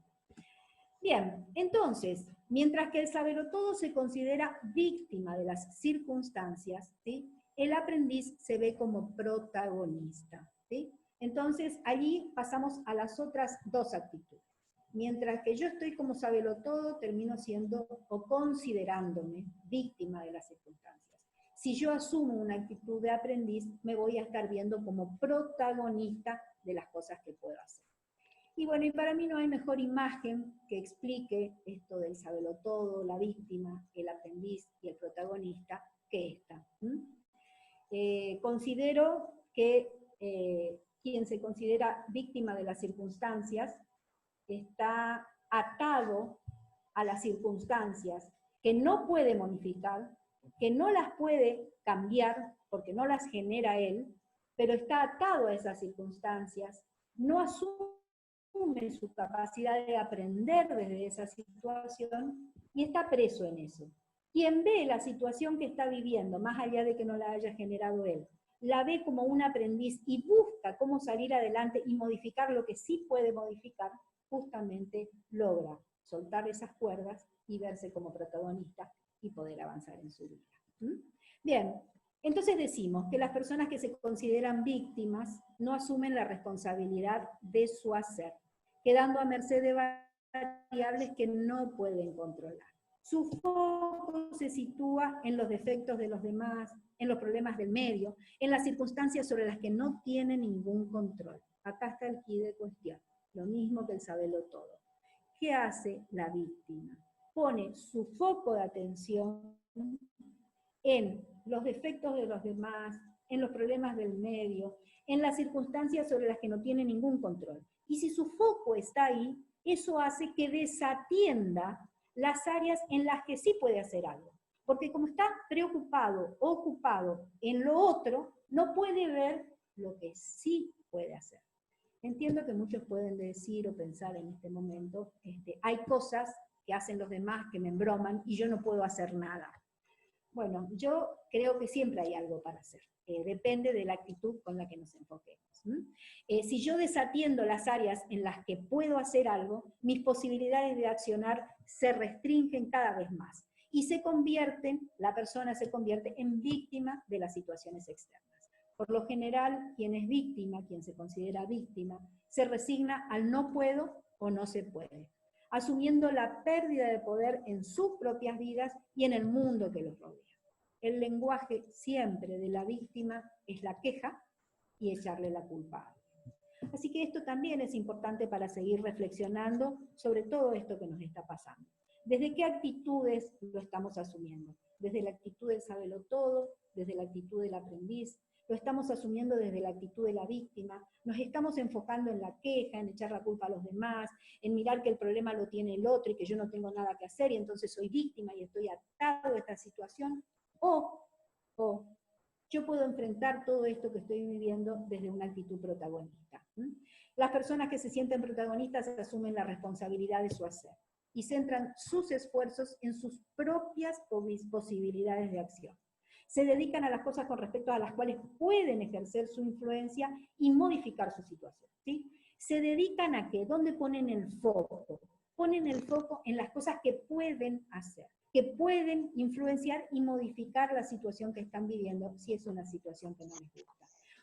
Bien, entonces, mientras que el sabelotodo se considera víctima de las circunstancias, ¿sí?, el aprendiz se ve como protagonista, ¿sí? Entonces, allí pasamos a las otras dos actitudes. Mientras que yo estoy como sabelotodo, termino siendo o considerándome víctima de las circunstancias. Si yo asumo una actitud de aprendiz, me voy a estar viendo como protagonista de las cosas que puedo hacer. Y bueno, y para mí no hay mejor imagen que explique esto del sabelotodo, la víctima, el aprendiz y el protagonista que esta. Considero que quien se considera víctima de las circunstancias está atado a las circunstancias, que no puede modificar, que no las puede cambiar porque no las genera él, pero está atado a esas circunstancias, no asume su capacidad de aprender desde esa situación y está preso en eso. Quien ve la situación que está viviendo, más allá de que no la haya generado él, la ve como un aprendiz y busca cómo salir adelante y modificar lo que sí puede modificar, justamente logra soltar esas cuerdas y verse como protagonista y poder avanzar en su vida. Bien, entonces decimos que las personas que se consideran víctimas no asumen la responsabilidad de su hacer, quedando a merced de variables que no pueden controlar. Su foco se sitúa en los defectos de los demás, en los problemas del medio, en las circunstancias sobre las que no tiene ningún control. Acá está el quid de cuestión, lo mismo que el saberlo todo. ¿Qué hace la víctima? Pone su foco de atención en los defectos de los demás, en los problemas del medio, en las circunstancias sobre las que no tiene ningún control. Y si su foco está ahí, eso hace que desatienda las áreas en las que sí puede hacer algo. Porque como está preocupado, ocupado en lo otro, no puede ver lo que sí puede hacer. Entiendo que muchos pueden decir o pensar en este momento, hay cosas que hacen los demás que me embroman y yo no puedo hacer nada. Bueno, yo creo que siempre hay algo para hacer. Depende de la actitud con la que nos enfoquemos. Si yo desatiendo las áreas en las que puedo hacer algo, mis posibilidades de accionar se restringen cada vez más y la persona se convierte en víctima de las situaciones externas. Por lo general, quien es víctima, quien se considera víctima, se resigna al no puedo o no se puede, asumiendo la pérdida de poder en sus propias vidas y en el mundo que los rodea. El lenguaje siempre de la víctima es la queja y echarle la culpa a alguien. Así que esto también es importante para seguir reflexionando sobre todo esto que nos está pasando. ¿Desde qué actitudes lo estamos asumiendo? Desde la actitud del saberlo todo, desde la actitud del aprendiz, lo estamos asumiendo desde la actitud de la víctima, nos estamos enfocando en la queja, en echar la culpa a los demás, en mirar que el problema lo tiene el otro y que yo no tengo nada que hacer y entonces soy víctima y estoy atado a esta situación, o yo puedo enfrentar todo esto que estoy viviendo desde una actitud protagonista. Las personas que se sienten protagonistas asumen la responsabilidad de su hacer y centran sus esfuerzos en sus propias posibilidades de acción. Se dedican a las cosas con respecto a las cuales pueden ejercer su influencia y modificar su situación. ¿Sí? Se dedican a ¿qué? ¿Dónde ponen el foco? Ponen el foco en las cosas que pueden hacer, que pueden influenciar y modificar la situación que están viviendo, si es una situación que no les gusta.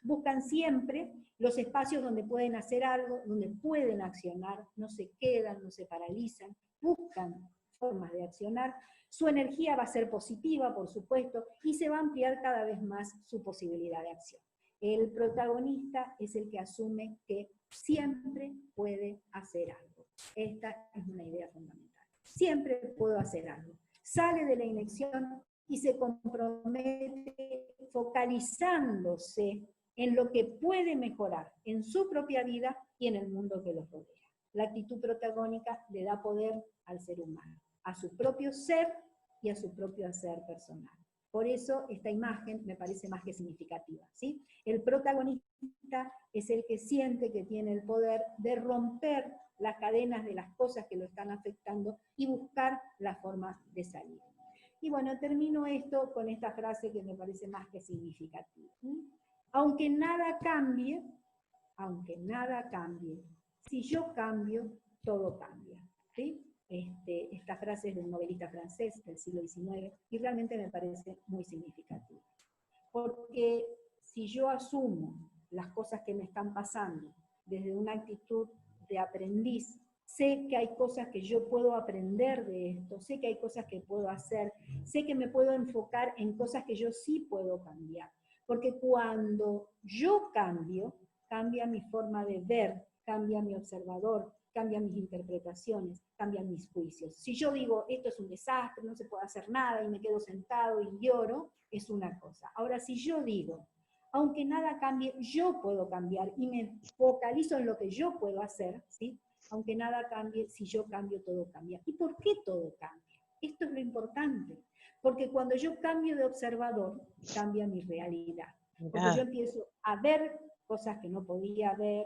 Buscan siempre los espacios donde pueden hacer algo, donde pueden accionar, no se quedan, no se paralizan, buscan formas de accionar. Su energía va a ser positiva, por supuesto, y se va a ampliar cada vez más su posibilidad de acción. El protagonista es el que asume que siempre puede hacer algo. Esta es una idea fundamental. Siempre puedo hacer algo. Sale de la inacción y se compromete focalizándose en lo que puede mejorar en su propia vida y en el mundo que los rodea. La actitud protagónica le da poder al ser humano, a su propio ser y a su propio hacer personal. Por eso esta imagen me parece más que significativa, ¿sí? El protagonista es el que siente que tiene el poder de romper las cadenas de las cosas que lo están afectando y buscar la forma de salir. Y bueno, termino esto con esta frase que me parece más que significativa. Aunque nada cambie, si yo cambio, todo cambia. ¿Sí? Esta frase es de un novelista francés del siglo XIX y realmente me parece muy significativa. Porque si yo asumo las cosas que me están pasando desde una actitud de aprendiz, sé que hay cosas que yo puedo aprender de esto, sé que hay cosas que puedo hacer, sé que me puedo enfocar en cosas que yo sí puedo cambiar. Porque cuando yo cambio, cambia mi forma de ver, cambia mi observador, cambian mis interpretaciones, cambian mis juicios. Si yo digo, esto es un desastre, no se puede hacer nada, y me quedo sentado y lloro, es una cosa. Ahora, si yo digo, aunque nada cambie, yo puedo cambiar, y me focalizo en lo que yo puedo hacer, ¿sí? Aunque nada cambie, si yo cambio, todo cambia. ¿Y por qué todo cambia? Esto es lo importante, porque cuando yo cambio de observador, cambia mi realidad. Porque yo empiezo a ver cosas que no podía ver,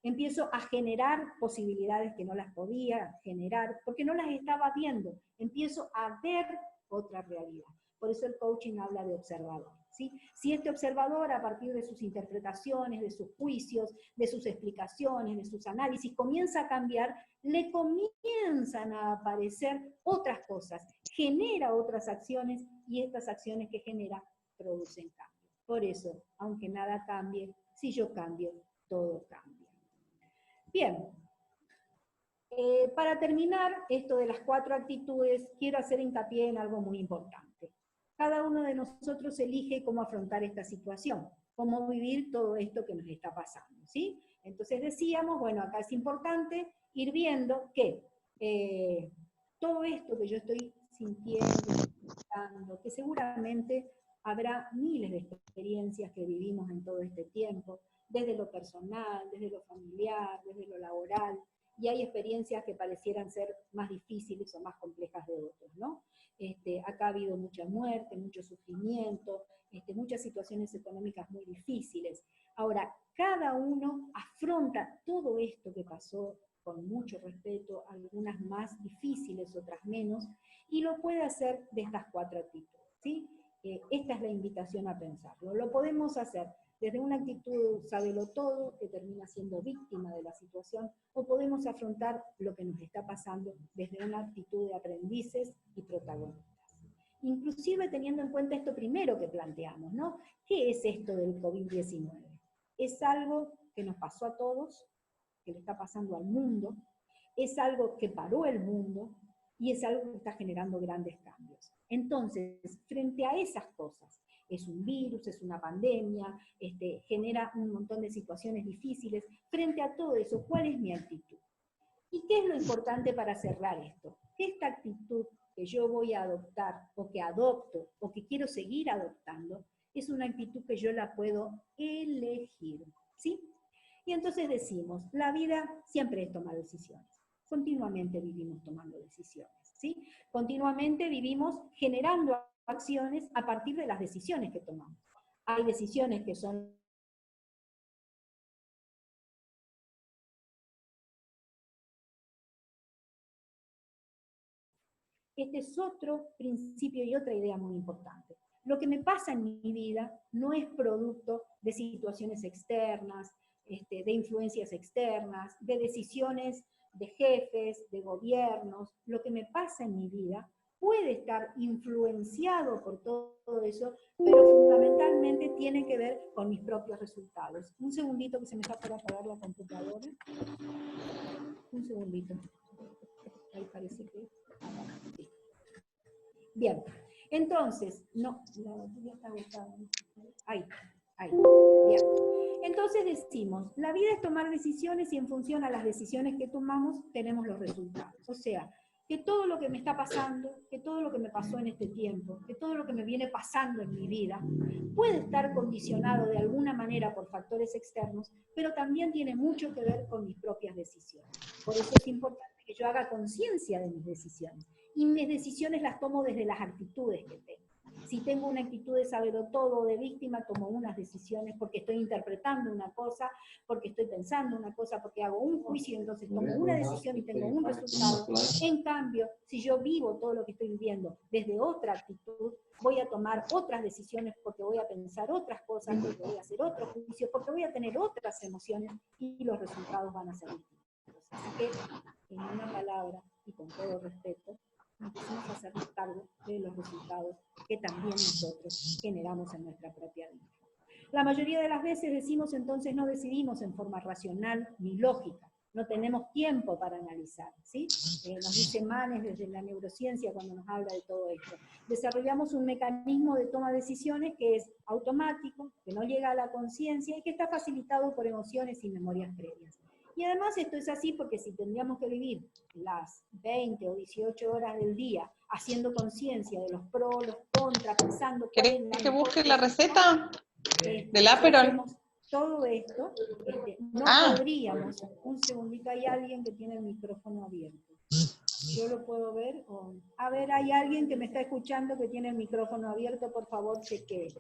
empiezo a generar posibilidades que no las podía generar, porque no las estaba viendo, empiezo a ver otra realidad. Por eso el coaching habla de observador, ¿sí? Si este observador, a partir de sus interpretaciones, de sus juicios, de sus explicaciones, de sus análisis, comienza a cambiar, le comienzan a aparecer otras cosas, genera otras acciones, y estas acciones que genera producen cambio. Por eso, aunque nada cambie, si yo cambio, todo cambia. Bien, para terminar esto de las 4 actitudes, quiero hacer hincapié en algo muy importante. Cada uno de nosotros elige cómo afrontar esta situación, cómo vivir todo esto que nos está pasando, ¿sí? Entonces decíamos, bueno, acá es importante ir viendo que todo esto que yo estoy sintiendo, que seguramente habrá miles de experiencias que vivimos en todo este tiempo, desde lo personal, desde lo familiar, desde lo laboral, y hay experiencias que parecieran ser más difíciles o más complejas de otras, ¿no? Acá ha habido mucha muerte, mucho sufrimiento, muchas situaciones económicas muy difíciles. Ahora, cada uno afronta todo esto que pasó con mucho respeto, algunas más difíciles, otras menos, y lo puede hacer de estas 4 actitudes, ¿sí? Esta es la invitación a pensarlo. Lo podemos hacer desde una actitud sábelo todo, que termina siendo víctima de la situación, o podemos afrontar lo que nos está pasando desde una actitud de aprendices y protagonistas. Inclusive teniendo en cuenta esto primero que planteamos, ¿no? ¿Qué es esto del COVID-19? Es algo que nos pasó a todos, que le está pasando al mundo, es algo que paró el mundo, y es algo que está generando grandes cambios. Entonces, frente a esas cosas, es un virus, es una pandemia, genera un montón de situaciones difíciles, frente a todo eso, ¿cuál es mi actitud? ¿Y qué es lo importante para cerrar esto? Que esta actitud que yo voy a adoptar, o que adopto, o que quiero seguir adoptando, es una actitud que yo la puedo elegir, ¿sí? Y entonces decimos, la vida siempre es tomar decisiones. Continuamente vivimos tomando decisiones, ¿sí? Continuamente vivimos generando acciones a partir de las decisiones que tomamos. Hay decisiones que son este es otro principio y otra idea muy importante. Lo que me pasa en mi vida no es producto de situaciones externas, de influencias externas, de decisiones de jefes, de gobiernos. Lo que me pasa en mi vida puede estar influenciado por todo eso, pero fundamentalmente tiene que ver con mis propios resultados. Un segundito que se me está por apagar la computadora. Un segundito. Ahí parece que... Sí. Bien, entonces, no, la batería está agotada. Ahí, bien. Entonces decimos, la vida es tomar decisiones y en función a las decisiones que tomamos tenemos los resultados. O sea, que todo lo que me está pasando, que todo lo que me pasó en este tiempo, que todo lo que me viene pasando en mi vida, puede estar condicionado de alguna manera por factores externos, pero también tiene mucho que ver con mis propias decisiones. Por eso es importante que yo haga conciencia de mis decisiones. Y mis decisiones las tomo desde las actitudes que tengo. Si tengo una actitud de saberlo todo, de víctima, tomo unas decisiones porque estoy interpretando una cosa, porque estoy pensando una cosa, porque hago un juicio, entonces tomo una decisión y tengo un resultado. En cambio, si yo vivo todo lo que estoy viviendo desde otra actitud, voy a tomar otras decisiones porque voy a pensar otras cosas, porque voy a hacer otro juicio, porque voy a tener otras emociones y los resultados van a ser distintos. Así que, en una palabra y con todo respeto, empecemos a hacernos cargo de los resultados que también nosotros generamos en nuestra propia vida. La mayoría de las veces decimos entonces no decidimos en forma racional ni lógica, no tenemos tiempo para analizar, ¿sí? Nos dice Manes desde la neurociencia cuando nos habla de todo esto. Desarrollamos un mecanismo de toma de decisiones que es automático, que no llega a la conciencia y que está facilitado por emociones y memorias previas. Y además esto es así porque si tendríamos que vivir las 20 o 18 horas del día haciendo conciencia de los pros, los contras, pensando cuál es ¿Querés la que mejor busque la decisión, receta del si Aperol? hacemos todo esto, no podríamos, un segundito, hay alguien que tiene el micrófono abierto. ¿Yo lo puedo ver? A ver, hay alguien que me está escuchando que tiene el micrófono abierto, por favor, chequee.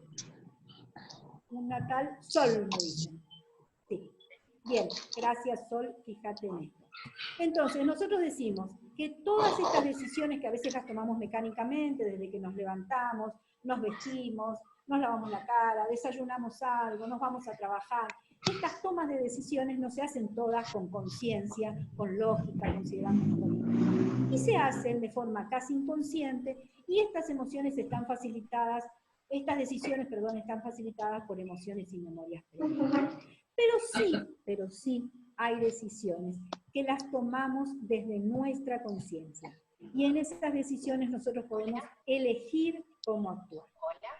Una tal Sol, me dicen. Sí. Bien, gracias Sol, fíjate en esto. Entonces, nosotros decimos que todas estas decisiones que a veces las tomamos mecánicamente, desde que nos levantamos, nos vestimos, nos lavamos la cara, desayunamos algo, nos vamos a trabajar, estas tomas de decisiones no se hacen todas con conciencia, con lógica, considerando y se hacen de forma casi inconsciente, y estas emociones están facilitadas, estas decisiones, perdón, están facilitadas por emociones y memorias previas. Pero sí hay decisiones que las tomamos desde nuestra conciencia. Y en esas decisiones nosotros podemos elegir cómo actuar.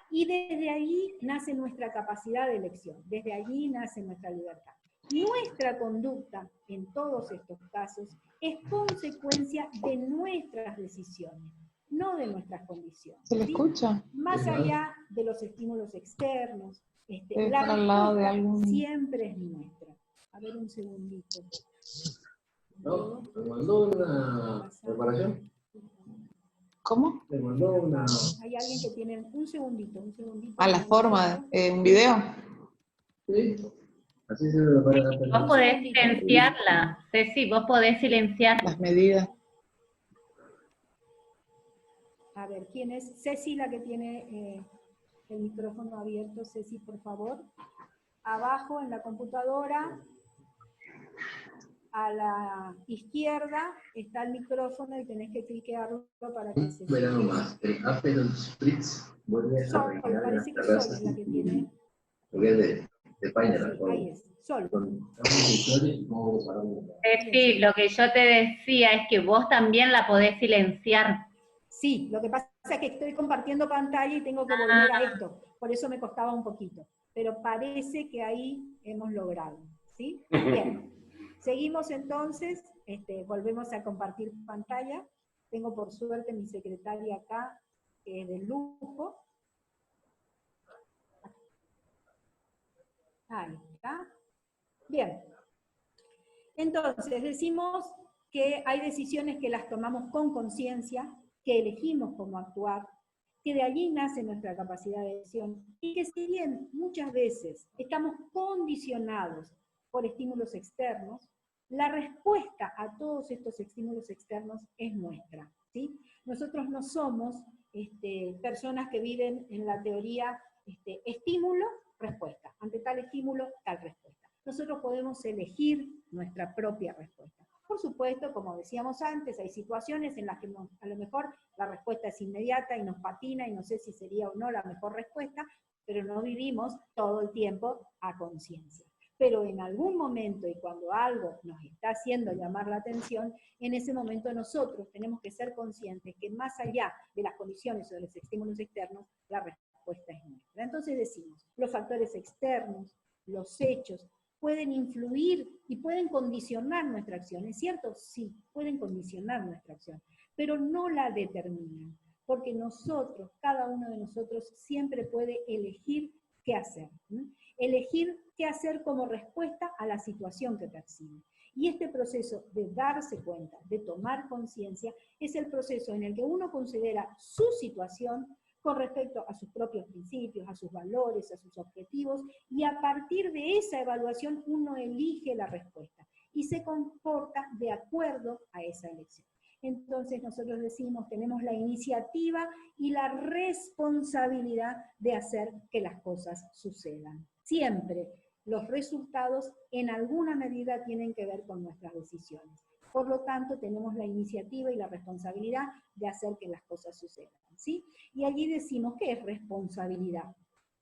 Y desde allí nace nuestra capacidad de elección, desde allí nace nuestra libertad. Nuestra conducta, en todos estos casos, es consecuencia de nuestras decisiones, no de nuestras condiciones. ¿Se le escucha? Más allá de los estímulos externos, Debe la estar al lado de respuesta algún... siempre es nuestra. A ver un segundito. No, me mandó una preparación. ¿Cómo? Me mandó una... Hay alguien que tiene... Un segundito. A la forma, un video. Sí, así se me para Vos podés silenciarla, Ceci, vos podés silenciar. Las medidas. A ver, ¿quién es? Ceci, la que tiene el micrófono abierto. Ceci, por favor. Abajo en la computadora, a la izquierda, está el micrófono y tenés que cliquearlo para que se... Verano más, el Aperol Spritz vuelve a Sol, reinar en parece las que Sol es terrazas la que tiene... porque es de España, la Sí, ahí es, Sol. Ceci, lo que yo te decía es que vos también la podés silenciar. Sí, lo que pasa es que estoy compartiendo pantalla y tengo que volver a esto, por eso me costaba un poquito. Pero parece que ahí hemos logrado, ¿sí? Bien, seguimos entonces, volvemos a compartir pantalla. Tengo por suerte mi secretaria acá, que es de lujo. Ahí está. Bien. Entonces, decimos que hay decisiones que las tomamos con conciencia, que elegimos cómo actuar, que de allí nace nuestra capacidad de decisión, y que si bien muchas veces estamos condicionados por estímulos externos, la respuesta a todos estos estímulos externos es nuestra, ¿sí? Nosotros no somos personas que viven en la teoría estímulo-respuesta. Ante tal estímulo, tal respuesta. Nosotros podemos elegir nuestra propia respuesta. Por supuesto, como decíamos antes, hay situaciones en las que a lo mejor la respuesta es inmediata y nos patina y no sé si sería o no la mejor respuesta, pero no vivimos todo el tiempo a conciencia. Pero en algún momento y cuando algo nos está haciendo llamar la atención, en ese momento nosotros tenemos que ser conscientes que más allá de las condiciones o de los estímulos externos, la respuesta es nuestra. Entonces decimos, los factores externos, los hechos, pueden influir y pueden condicionar nuestra acción. ¿Es cierto? Sí, pueden condicionar nuestra acción, pero no la determinan, porque nosotros, cada uno de nosotros, siempre puede elegir qué hacer. Elegir qué hacer como respuesta a la situación que percibe. Y este proceso de darse cuenta, de tomar conciencia, es el proceso en el que uno considera su situación con respecto a sus propios principios, a sus valores, a sus objetivos, y a partir de esa evaluación uno elige la respuesta y se comporta de acuerdo a esa elección. Entonces nosotros decimos, tenemos la iniciativa y la responsabilidad de hacer que las cosas sucedan. Siempre los resultados en alguna medida tienen que ver con nuestras decisiones. Por lo tanto, tenemos la iniciativa y la responsabilidad de hacer que las cosas sucedan, ¿sí? Y allí decimos, ¿qué es responsabilidad?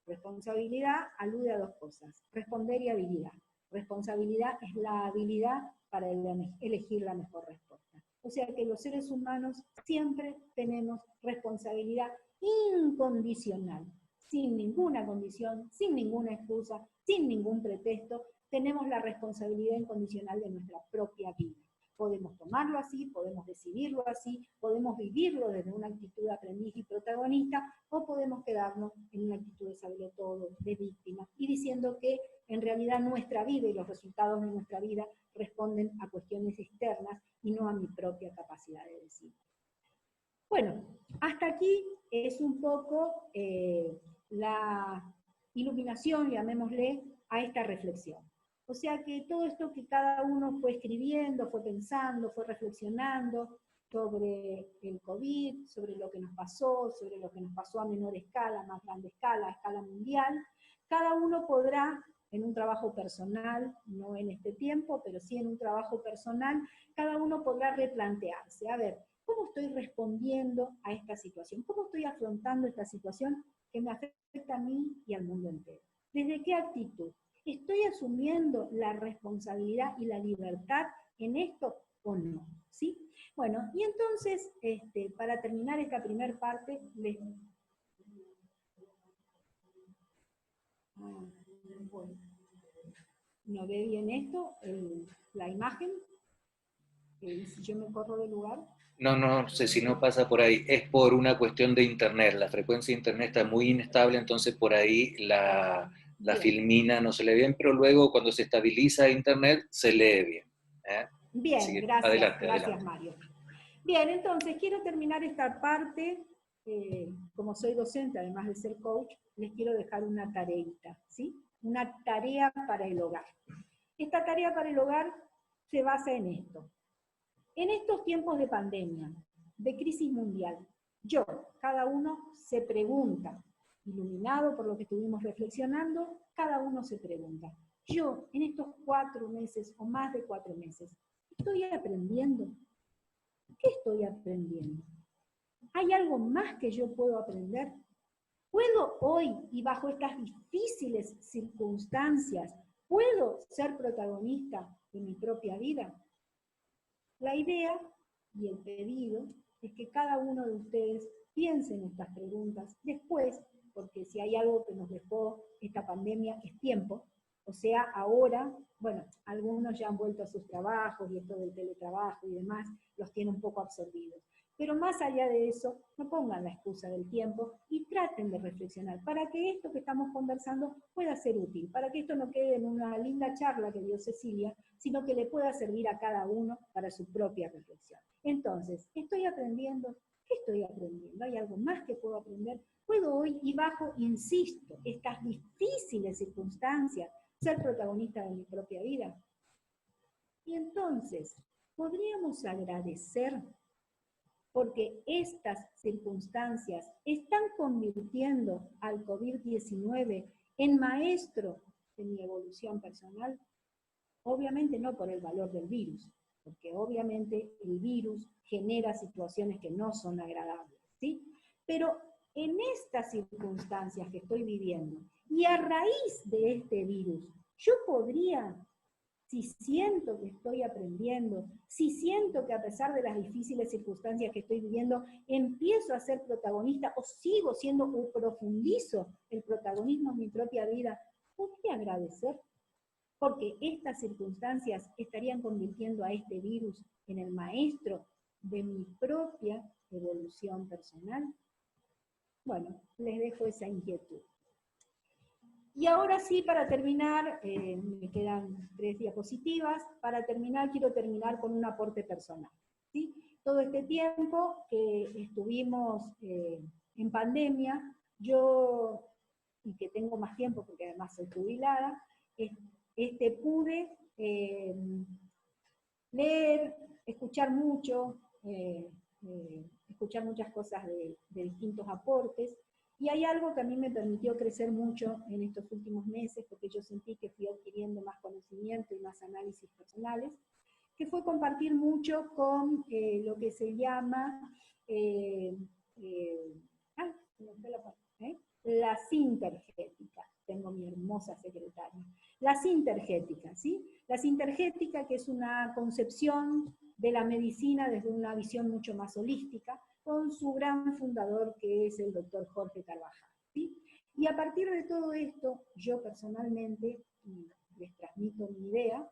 Responsabilidad alude a dos cosas, responder y habilidad. Responsabilidad es la habilidad para elegir la mejor respuesta. O sea que los seres humanos siempre tenemos responsabilidad incondicional, sin ninguna condición, sin ninguna excusa, sin ningún pretexto, tenemos la responsabilidad incondicional de nuestra propia vida. Podemos tomarlo así, podemos decidirlo así, podemos vivirlo desde una actitud de aprendiz y protagonista, o podemos quedarnos en una actitud de saberlo todo, de víctima, y diciendo que en realidad nuestra vida y los resultados de nuestra vida responden a cuestiones externas y no a mi propia capacidad de decidir. Bueno, hasta aquí es un poco la iluminación, llamémosle, a esta reflexión. O sea que todo esto que cada uno fue escribiendo, fue pensando, fue reflexionando sobre el COVID, sobre lo que nos pasó, sobre lo que nos pasó a menor escala, más grande escala, a escala mundial, cada uno podrá, en un trabajo personal, no en este tiempo, pero sí en un trabajo personal, cada uno podrá replantearse, a ver, ¿cómo estoy respondiendo a esta situación? ¿Cómo estoy afrontando esta situación que me afecta a mí y al mundo entero? ¿Desde qué actitud? ¿Estoy asumiendo la responsabilidad y la libertad en esto o no? ¿Sí? Bueno, y entonces, para terminar esta primera parte, bueno, ¿no ve bien esto? La imagen. Si yo me corro del lugar. No sé si no pasa por ahí. Es por una cuestión de internet. La frecuencia de internet está muy inestable, entonces por ahí la filmina no se lee bien, pero luego cuando se estabiliza internet se lee bien. Bien, gracias, adelante. Mario. Bien, entonces quiero terminar esta parte, como soy docente, además de ser coach, les quiero dejar una tareita, ¿sí? Una tarea para el hogar. Esta tarea para el hogar se basa en esto. En estos tiempos de pandemia, de crisis mundial, cada uno se pregunta, iluminado por lo que estuvimos reflexionando, cada uno se pregunta, yo en estos 4 meses o más de 4 meses, ¿estoy aprendiendo? ¿Qué estoy aprendiendo? ¿Hay algo más que yo puedo aprender? ¿Puedo hoy, y bajo estas difíciles circunstancias, puedo ser protagonista de mi propia vida? La idea y el pedido es que cada uno de ustedes piense en estas preguntas después, porque si hay algo que nos dejó esta pandemia es tiempo, o sea, ahora, bueno, algunos ya han vuelto a sus trabajos y esto del teletrabajo y demás los tiene un poco absorbidos. Pero más allá de eso, no pongan la excusa del tiempo y traten de reflexionar para que esto que estamos conversando pueda ser útil, para que esto no quede en una linda charla que dio Cecilia, sino que le pueda servir a cada uno para su propia reflexión. Entonces, ¿estoy aprendiendo? ¿Qué estoy aprendiendo? ¿Hay algo más que puedo aprender? ¿Puedo hoy, y bajo, insisto, estas difíciles circunstancias, ser protagonista de mi propia vida? Y entonces, ¿podríamos agradecer porque estas circunstancias están convirtiendo al COVID-19 en maestro de mi evolución personal? Obviamente no por el valor del virus, porque obviamente el virus genera situaciones que no son agradables, ¿sí? Pero en estas circunstancias que estoy viviendo, y a raíz de este virus, yo podría, si siento que estoy aprendiendo, si siento que a pesar de las difíciles circunstancias que estoy viviendo, empiezo a ser protagonista o sigo siendo o profundizo el protagonismo en mi propia vida, ¿podría agradecer? Porque estas circunstancias estarían convirtiendo a este virus en el maestro de mi propia evolución personal. Bueno, les dejo esa inquietud. Y ahora sí, para terminar, me quedan 3 diapositivas. Para terminar, quiero terminar con un aporte personal, ¿sí? Todo este tiempo que estuvimos en pandemia, yo, y que tengo más tiempo porque además soy jubilada, pude leer, escuchar mucho, escuchar muchas cosas de distintos aportes, y hay algo que a mí me permitió crecer mucho en estos últimos meses, porque yo sentí que fui adquiriendo más conocimiento y más análisis personales, que fue compartir mucho con lo que se llama la sintergética. Tengo mi hermosa secretaria. La sintergética, ¿sí? La sintergética, que es una concepción de la medicina desde una visión mucho más holística, con su gran fundador que es el doctor Jorge Carvajal, ¿sí? Y a partir de todo esto, yo personalmente, les transmito mi idea.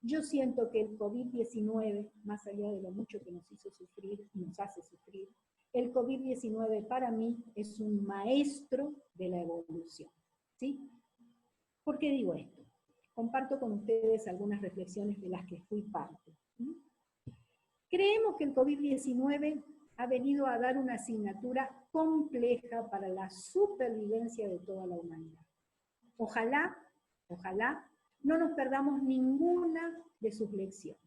Yo siento que el COVID-19, más allá de lo mucho que nos hizo sufrir y nos hace sufrir, el COVID-19 para mí es un maestro de la evolución, ¿sí? ¿Por qué digo esto? Comparto con ustedes algunas reflexiones de las que fui parte. Creemos que el COVID-19 ha venido a dar una asignatura compleja para la supervivencia de toda la humanidad. Ojalá no nos perdamos ninguna de sus lecciones,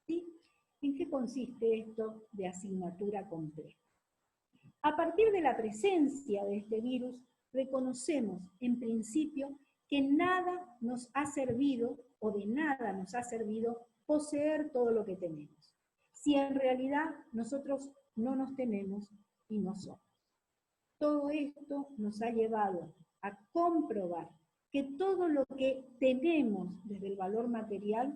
¿sí? ¿En qué consiste esto de asignatura compleja? A partir de la presencia de este virus, reconocemos en principio que nada nos ha servido, o de nada nos ha servido, poseer todo lo que tenemos, si en realidad nosotros no nos tenemos y no somos. Todo esto nos ha llevado a comprobar que todo lo que tenemos desde el valor material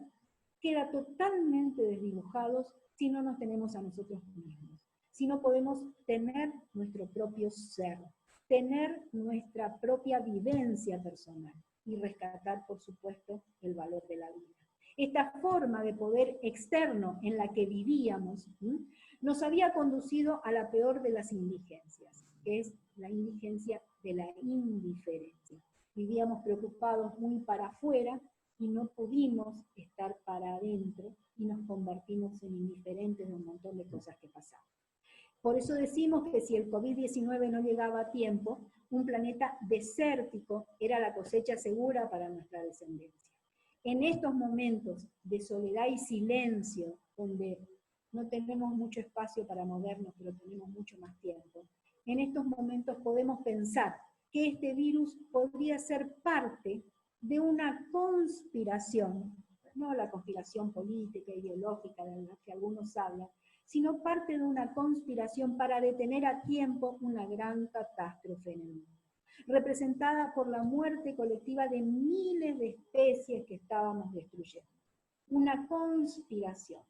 queda totalmente desdibujado si no nos tenemos a nosotros mismos, si no podemos tener nuestro propio ser, tener nuestra propia vivencia personal y rescatar, por supuesto, el valor de la vida. Esta forma de poder externo en la que vivíamos nos había conducido a la peor de las indigencias, que es la indigencia de la indiferencia. Vivíamos preocupados muy para afuera y no pudimos estar para adentro y nos convertimos en indiferentes de un montón de cosas que pasaban. Por eso decimos que si el COVID-19 no llegaba a tiempo, un planeta desértico era la cosecha segura para nuestra descendencia. En estos momentos de soledad y silencio, donde no tenemos mucho espacio para movernos, pero tenemos mucho más tiempo, en estos momentos podemos pensar que este virus podría ser parte de una conspiración, no la conspiración política, ideológica de la que algunos hablan, sino parte de una conspiración para detener a tiempo una gran catástrofe en el mundo, representada por la muerte colectiva de miles de especies que estábamos destruyendo. Una conspiración.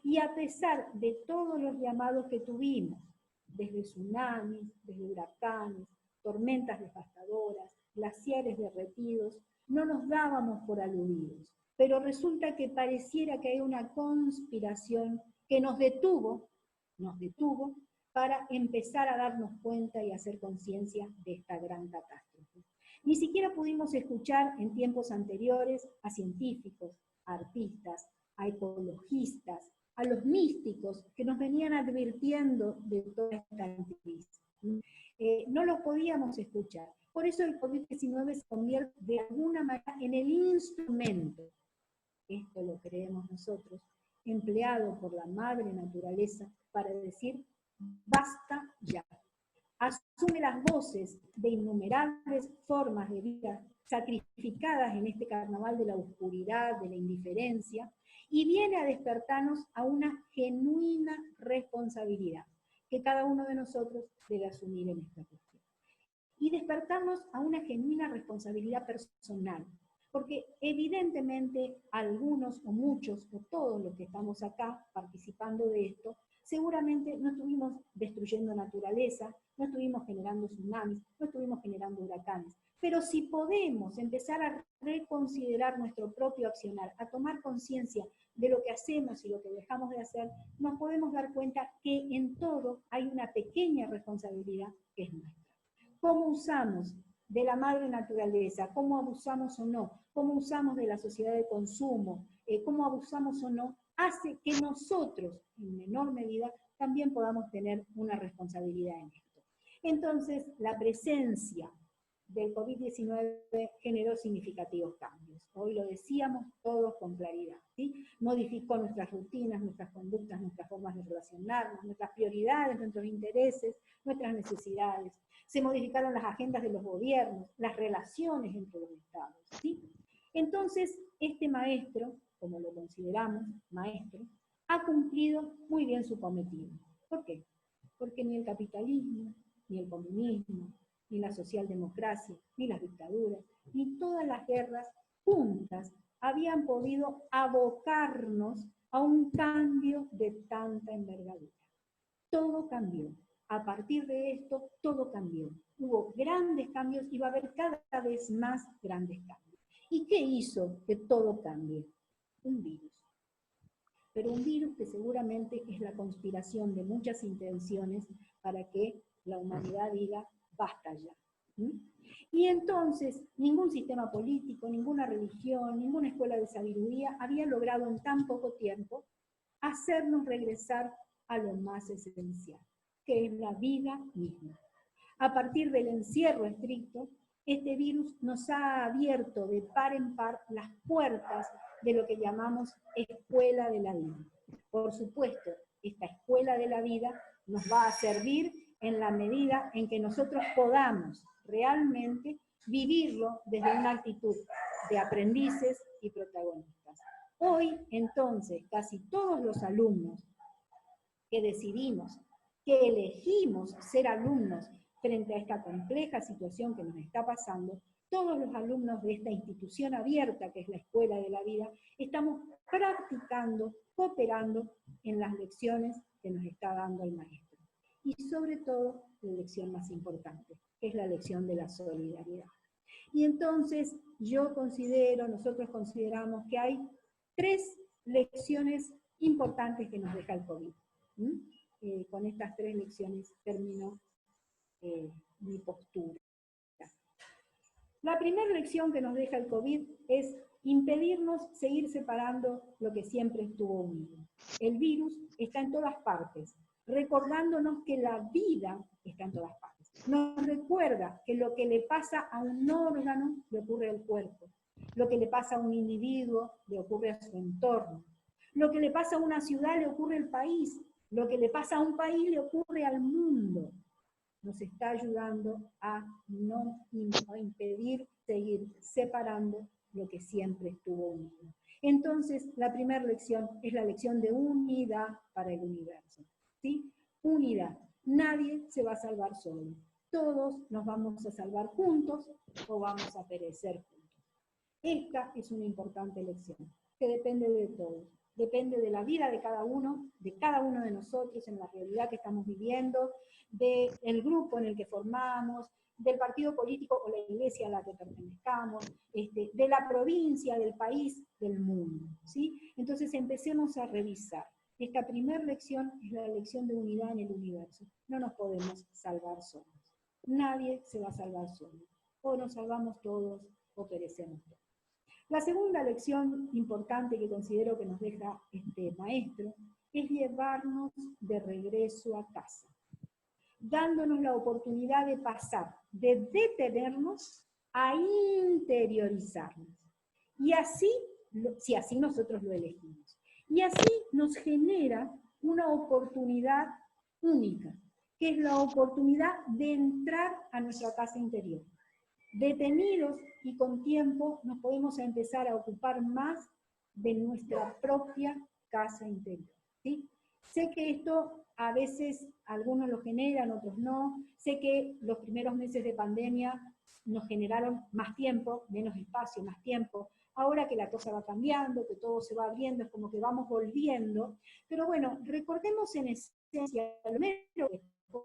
Y a pesar de todos los llamados que tuvimos, desde tsunamis, desde huracanes, tormentas devastadoras, glaciares derretidos, no nos dábamos por aludidos. Pero resulta que pareciera que hay una conspiración que nos detuvo para empezar a darnos cuenta y hacer conciencia de esta gran catástrofe. Ni siquiera pudimos escuchar en tiempos anteriores a científicos, a artistas, a ecologistas, a los místicos que nos venían advirtiendo de toda esta crisis. No los podíamos escuchar. Por eso el COVID-19 se convierte de alguna manera en el instrumento, esto lo creemos nosotros, empleado por la madre naturaleza para decir, basta ya. Asume las voces de innumerables formas de vida sacrificadas en este carnaval de la oscuridad, de la indiferencia, y viene a despertarnos a una genuina responsabilidad que cada uno de nosotros debe asumir en esta cuestión. Y despertarnos a una genuina responsabilidad personal, porque evidentemente algunos o muchos o todos los que estamos acá participando de esto, seguramente no estuvimos destruyendo naturaleza, no estuvimos generando tsunamis, no estuvimos generando huracanes, pero si podemos empezar a reconsiderar nuestro propio accionar, a tomar conciencia de lo que hacemos y lo que dejamos de hacer, nos podemos dar cuenta que en todo hay una pequeña responsabilidad que es nuestra. ¿Cómo usamos de la madre naturaleza? ¿Cómo abusamos o no? ¿Cómo usamos de la sociedad de consumo? ¿Cómo abusamos o no? Hace que nosotros, en menor medida, también podamos tener una responsabilidad en esto. Entonces, la presencia del COVID-19 generó significativos cambios. Hoy lo decíamos todos con claridad, ¿sí? Modificó nuestras rutinas, nuestras conductas, nuestras formas de relacionarnos, nuestras prioridades, nuestros intereses, nuestras necesidades. Se modificaron las agendas de los gobiernos, las relaciones entre los estados, ¿sí? Entonces, este maestro, como lo consideramos maestro, ha cumplido muy bien su cometido. ¿Por qué? Porque ni el capitalismo, ni el comunismo, ni la socialdemocracia, ni las dictaduras, ni todas las guerras juntas habían podido abocarnos a un cambio de tanta envergadura. Todo cambió. A partir de esto, todo cambió. Hubo grandes cambios y va a haber cada vez más grandes cambios. ¿Y qué hizo que todo cambie? Un virus. Pero un virus que seguramente es la conspiración de muchas intenciones para que la humanidad diga, basta ya. ¿Mm? Y entonces, ningún sistema político, ninguna religión, ninguna escuela de sabiduría había logrado en tan poco tiempo hacernos regresar a lo más esencial, que es la vida misma. A partir del encierro estricto, este virus nos ha abierto de par en par las puertas de lo que llamamos escuela de la vida. Por supuesto, esta escuela de la vida nos va a servir en la medida en que nosotros podamos realmente vivirlo desde una actitud de aprendices y protagonistas. Hoy, entonces, casi todos los alumnos que decidimos, que elegimos ser alumnos frente a esta compleja situación que nos está pasando, todos los alumnos de esta institución abierta que es la Escuela de la Vida, estamos practicando, cooperando en las lecciones que nos está dando el maestro. Y sobre todo, la lección más importante, que es la lección de la solidaridad. Y entonces, nosotros consideramos que hay 3 lecciones importantes que nos deja el COVID. Con estas 3 lecciones termino mi postura. La primera lección que nos deja el COVID es impedirnos seguir separando lo que siempre estuvo unido. El virus está en todas partes, recordándonos que la vida está en todas partes. Nos recuerda que lo que le pasa a un órgano le ocurre al cuerpo, lo que le pasa a un individuo le ocurre a su entorno, lo que le pasa a una ciudad le ocurre al país, lo que le pasa a un país le ocurre al mundo. Nos está ayudando a no impedir seguir separando lo que siempre estuvo unido. Entonces, la primera lección es la lección de unidad para el universo. ¿Sí? Unidad. Nadie se va a salvar solo. Todos nos vamos a salvar juntos o vamos a perecer juntos. Esta es una importante lección que depende de todos. Depende de la vida de cada uno de nosotros, en la realidad que estamos viviendo, del grupo en el que formamos, del partido político o la iglesia a la que pertenezcamos, de la provincia, del país, del mundo. ¿Sí? Entonces empecemos a revisar. Esta primera lección es la lección de unidad en el universo. No nos podemos salvar solos. Nadie se va a salvar solo. O nos salvamos todos o perecemos todos. La segunda lección importante que considero que nos deja este maestro es llevarnos de regreso a casa, dándonos la oportunidad de pasar, de detenernos a interiorizarnos. Y así, si así nosotros lo elegimos. Y así nos genera una oportunidad única, que es la oportunidad de entrar a nuestra casa interior. Detenidos y con tiempo nos podemos empezar a ocupar más de nuestra propia casa interior. ¿Sí? Sé que esto a veces algunos lo generan, otros no. Sé que los primeros meses de pandemia nos generaron más tiempo, menos espacio, más tiempo. Ahora que la cosa va cambiando, que todo se va abriendo, es como que vamos volviendo. Pero bueno, recordemos en esencia lo primero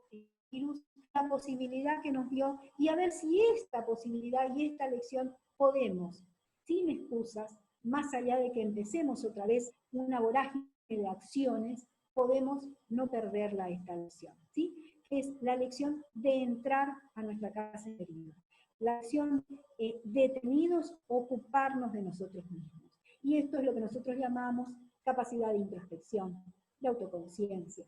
que virus, la posibilidad que nos dio, y a ver si esta posibilidad y esta lección podemos, sin excusas, más allá de que empecemos otra vez una vorágine de acciones, podemos no perderla esta lección, ¿sí? Es la lección de entrar a nuestra casa interior. La acción detenidos, ocuparnos de nosotros mismos. Y esto es lo que nosotros llamamos capacidad de introspección, de autoconciencia,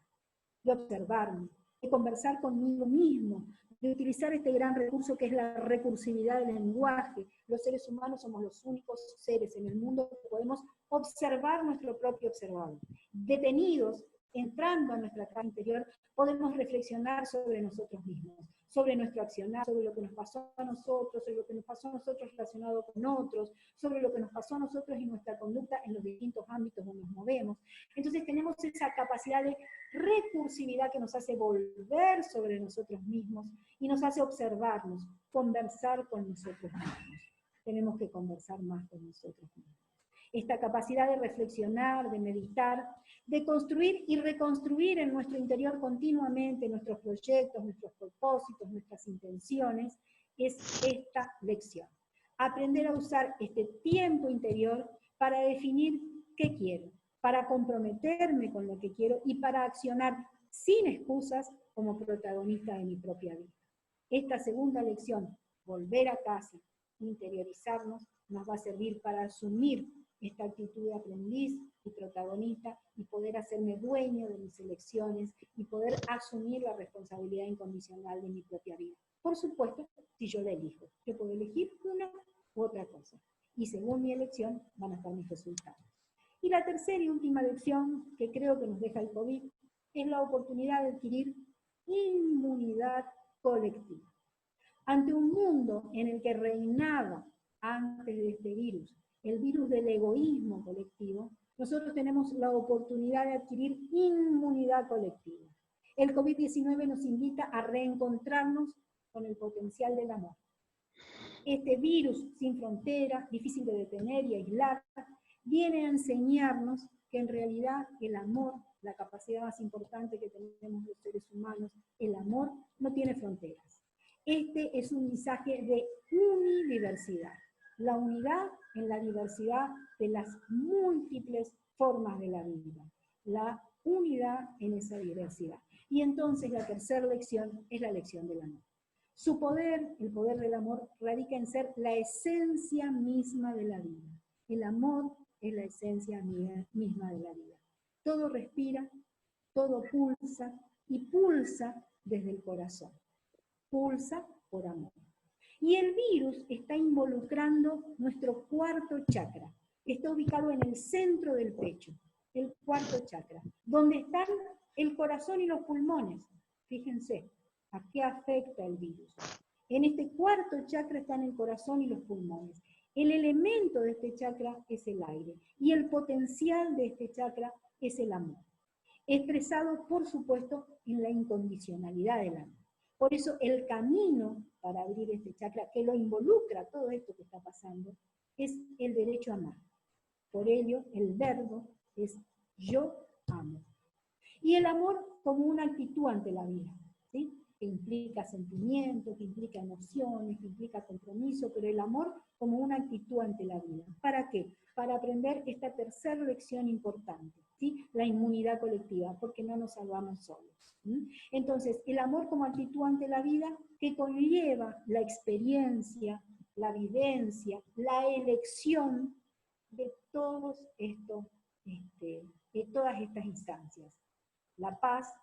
de observarme, de conversar conmigo mismo, de utilizar este gran recurso que es la recursividad del lenguaje. Los seres humanos somos los únicos seres en el mundo que podemos observar nuestro propio observador. Detenidos, entrando a nuestra casa interior, podemos reflexionar sobre nosotros mismos, sobre nuestro accionar, sobre lo que nos pasó a nosotros, sobre lo que nos pasó a nosotros relacionado con otros, sobre lo que nos pasó a nosotros y nuestra conducta en los distintos ámbitos donde nos movemos. Entonces tenemos esa capacidad de recursividad que nos hace volver sobre nosotros mismos y nos hace observarnos, conversar con nosotros mismos. Tenemos que conversar más con nosotros mismos. Esta capacidad de reflexionar, de meditar, de construir y reconstruir en nuestro interior continuamente nuestros proyectos, nuestros propósitos, nuestras intenciones, es esta lección. Aprender a usar este tiempo interior para definir qué quiero, para comprometerme con lo que quiero y para accionar sin excusas como protagonista de mi propia vida. Esta segunda lección, volver a casa, interiorizarnos, nos va a servir para asumir esta actitud de aprendiz y protagonista y poder hacerme dueño de mis elecciones y poder asumir la responsabilidad incondicional de mi propia vida. Por supuesto, si yo la elijo. Yo puedo elegir una u otra cosa. Y según mi elección van a estar mis resultados. Y la tercera y última lección que creo que nos deja el COVID es la oportunidad de adquirir inmunidad colectiva. Ante un mundo en el que reinaba antes de este virus, el virus del egoísmo colectivo, nosotros tenemos la oportunidad de adquirir inmunidad colectiva. El COVID-19 nos invita a reencontrarnos con el potencial del amor. Este virus sin fronteras, difícil de detener y aislar, viene a enseñarnos que en realidad el amor, la capacidad más importante que tenemos los seres humanos, el amor no tiene fronteras. Este es un mensaje de unidiversidad, la unidad en la diversidad de las múltiples formas de la vida, la unidad en esa diversidad. Y entonces la tercera lección es la lección del amor. Su poder, el poder del amor, radica en ser la esencia misma de la vida. El amor es la esencia misma de la vida. Todo respira, todo pulsa, y pulsa desde el corazón. Pulsa por amor. Y el virus está involucrando nuestro cuarto chakra. Está ubicado en el centro del pecho, el cuarto chakra, donde están el corazón y los pulmones. Fíjense, ¿a qué afecta el virus? En este cuarto chakra están el corazón y los pulmones. El elemento de este chakra es el aire, y el potencial de este chakra es el amor, expresado, por supuesto, en la incondicionalidad del amor. Por eso el camino para abrir este chakra, que lo involucra todo esto que está pasando, es el derecho a amar. Por ello, el verbo es yo amo. Y el amor como una actitud ante la vida, ¿sí? Que implica sentimientos, que implica emociones, que implica compromiso, pero el amor como una actitud ante la vida. ¿Para qué? Para aprender esta tercera lección importante, ¿sí? La inmunidad colectiva, porque no nos salvamos solos. ¿Sí? Entonces, el amor como actitud ante la vida que conlleva la experiencia, la vivencia, la elección de todos estos, de todas estas instancias. La paz,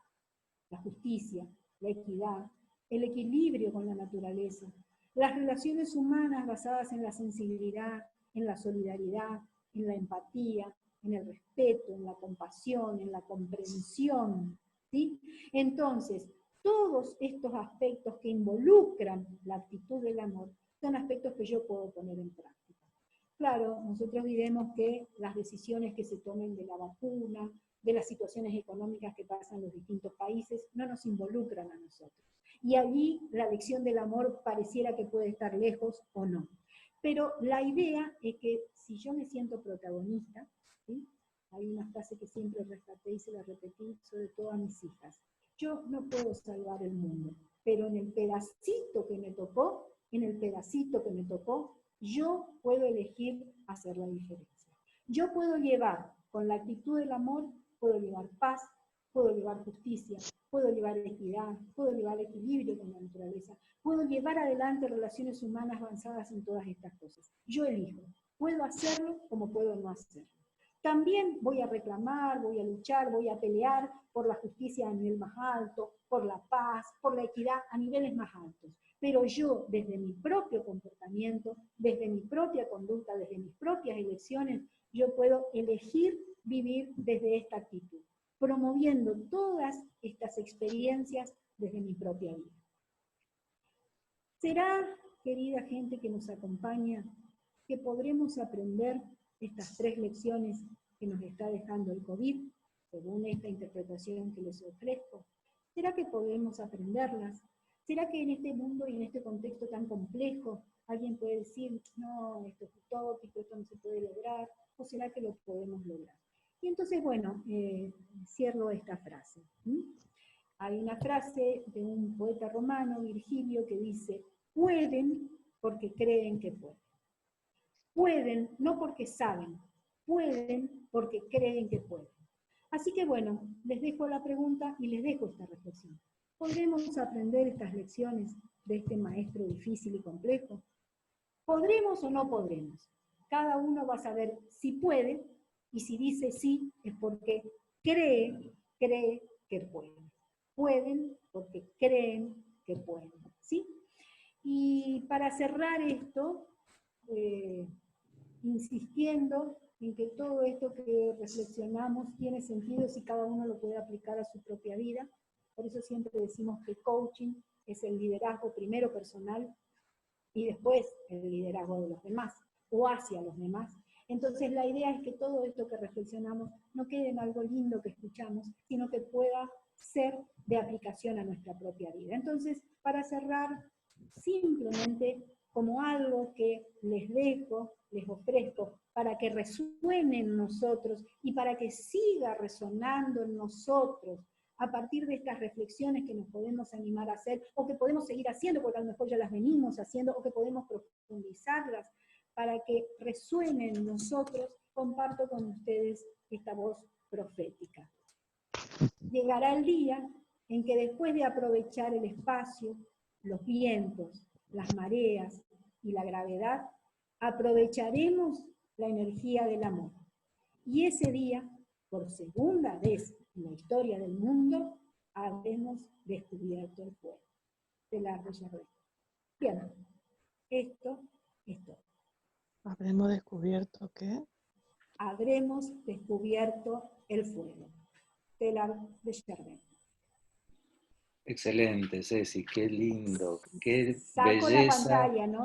la justicia, la equidad, el equilibrio con la naturaleza, las relaciones humanas basadas en la sensibilidad, en la solidaridad, en la empatía, en el respeto, en la compasión, en la comprensión, ¿sí? Entonces, todos estos aspectos que involucran la actitud del amor son aspectos que yo puedo poner en práctica. Claro, nosotros diremos que las decisiones que se tomen de la vacuna, de las situaciones económicas que pasan en los distintos países, no nos involucran a nosotros. Y allí la lección del amor pareciera que puede estar lejos o no. Pero la idea es que si yo me siento protagonista, ¿sí? Hay una frase que siempre rescaté y se la repetí, sobre todo a mis hijas. Yo no puedo salvar el mundo, pero en el pedacito que me tocó, yo puedo elegir hacer la diferencia. Yo puedo llevar, con la actitud del amor, puedo llevar paz, puedo llevar justicia, puedo llevar equidad, puedo llevar equilibrio con la naturaleza, puedo llevar adelante relaciones humanas avanzadas en todas estas cosas. Yo elijo, puedo hacerlo como puedo no hacerlo. También voy a reclamar, voy a luchar, voy a pelear por la justicia a nivel más alto, por la paz, por la equidad a niveles más altos. Pero yo, desde mi propio comportamiento, desde mi propia conducta, desde mis propias elecciones, yo puedo elegir vivir desde esta actitud, promoviendo todas estas experiencias desde mi propia vida. ¿Será, querida gente que nos acompaña, que podremos aprender estas 3 lecciones que nos está dejando el COVID, según esta interpretación que les ofrezco? ¿Será que podemos aprenderlas? ¿Será que en este mundo y en este contexto tan complejo alguien puede decir, no, esto es utópico, esto no se puede lograr? ¿O será que lo podemos lograr? Y entonces, bueno, cierro esta frase. Hay una frase de un poeta romano, Virgilio, que dice, pueden porque creen que pueden. pueden, no porque saben, pueden porque creen que pueden. Así que bueno, les dejo la pregunta y les dejo esta reflexión. ¿Podremos aprender estas lecciones de este maestro difícil y complejo? ¿Podremos o no podremos? Cada uno va a saber si puede, y si dice sí es porque cree que puede. Pueden porque creen que pueden, ¿sí? Y para cerrar esto, insistiendo en que todo esto que reflexionamos tiene sentido si cada uno lo puede aplicar a su propia vida. Por eso siempre decimos que coaching es el liderazgo primero personal y después el liderazgo de los demás, o hacia los demás. Entonces la idea es que todo esto que reflexionamos no quede en algo lindo que escuchamos, sino que pueda ser de aplicación a nuestra propia vida. Entonces, para cerrar, simplemente como algo que les dejo, les ofrezco, para que resuene en nosotros y para que siga resonando en nosotros a partir de estas reflexiones que nos podemos animar a hacer, o que podemos seguir haciendo, porque a lo mejor ya las venimos haciendo, o que podemos profundizarlas, para que resuenen en nosotros, comparto con ustedes esta voz profética. Llegará el día en que después de aprovechar el espacio, los vientos, las mareas y la gravedad, aprovecharemos la energía del amor. Y ese día, por segunda vez en la historia del mundo, habremos descubierto el fuego. Teilhard de Chardin. Bien, esto es todo. ¿Habremos descubierto qué? Habremos descubierto el fuego. Teilhard de Chardin. Excelente, Ceci, qué lindo, qué Saco la belleza. pantalla, ¿no?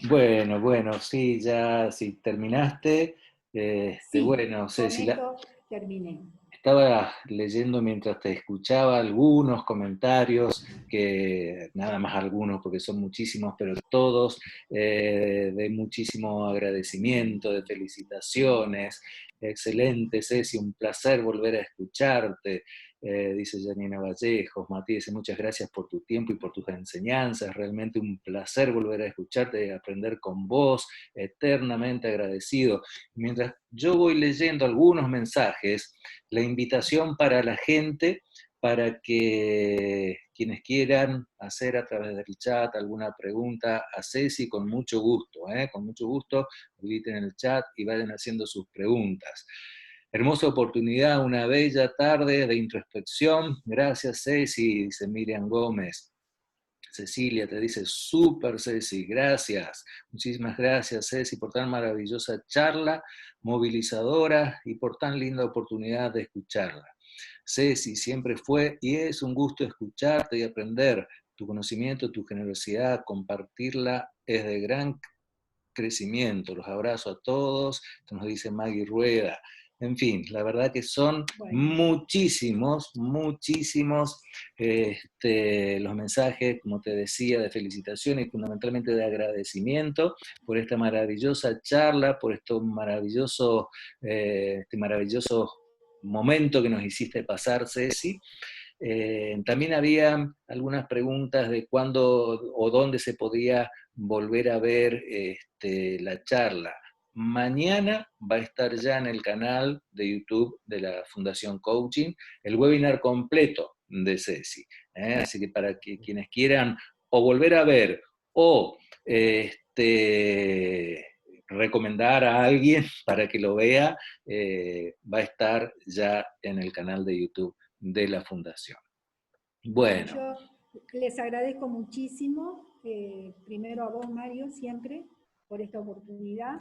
Bueno, sí, ya, si terminaste, Sí, bueno, con Ceci, esto terminé. estaba leyendo mientras te escuchaba algunos comentarios, que nada más algunos porque son muchísimos, pero todos de muchísimo agradecimiento, de felicitaciones. Excelente, Ceci, un placer volver a escucharte, dice Janina Vallejos. Matías, dice muchas gracias por tu tiempo y por tus enseñanzas, realmente un placer volver a escucharte y aprender con vos, eternamente agradecido. Mientras yo voy leyendo algunos mensajes, la invitación para la gente, para que quienes quieran hacer a través del chat alguna pregunta a Ceci, con mucho gusto, habiliten el chat y vayan haciendo sus preguntas. Hermosa oportunidad, una bella tarde de introspección. Gracias, Ceci, dice Miriam Gómez. Cecilia te dice, súper Ceci, gracias. Muchísimas gracias, Ceci, por tan maravillosa charla, movilizadora y por tan linda oportunidad de escucharla. Ceci, siempre fue y es un gusto escucharte y aprender. Tu conocimiento, tu generosidad, compartirla es de gran crecimiento. Los abrazo a todos, esto nos dice Maggie Rueda. En fin, la verdad que son muchísimos los mensajes, como te decía, de felicitación y fundamentalmente de agradecimiento por esta maravillosa charla, por este maravilloso momento que nos hiciste pasar, Ceci. También había algunas preguntas de cuándo o dónde se podía volver a ver la charla. Mañana va a estar ya en el canal de YouTube de la Fundación Coaching el webinar completo de Ceci. Así que para que quienes quieran o volver a ver o recomendar a alguien para que lo vea, va a estar ya en el canal de YouTube de la Fundación. Bueno. Yo les agradezco muchísimo, primero a vos, Mario, siempre, por esta oportunidad,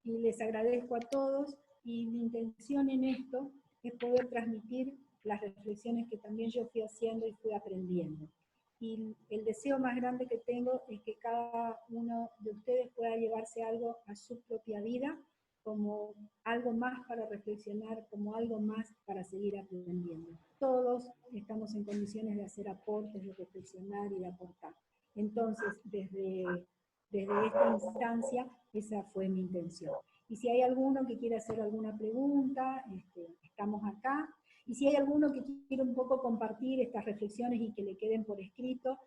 y les agradezco a todos, y mi intención en esto es poder transmitir las reflexiones que también yo fui haciendo y fui aprendiendo. Y el deseo más grande que tengo es que cada uno de ustedes pueda llevarse algo a su propia vida, como algo más para reflexionar, como algo más para seguir aprendiendo. Todos estamos en condiciones de hacer aportes, de reflexionar y de aportar. Entonces, desde esta instancia, esa fue mi intención. Y si hay alguno que quiera hacer alguna pregunta, estamos acá. Y si hay alguno que quiere un poco compartir estas reflexiones y que le queden por escrito,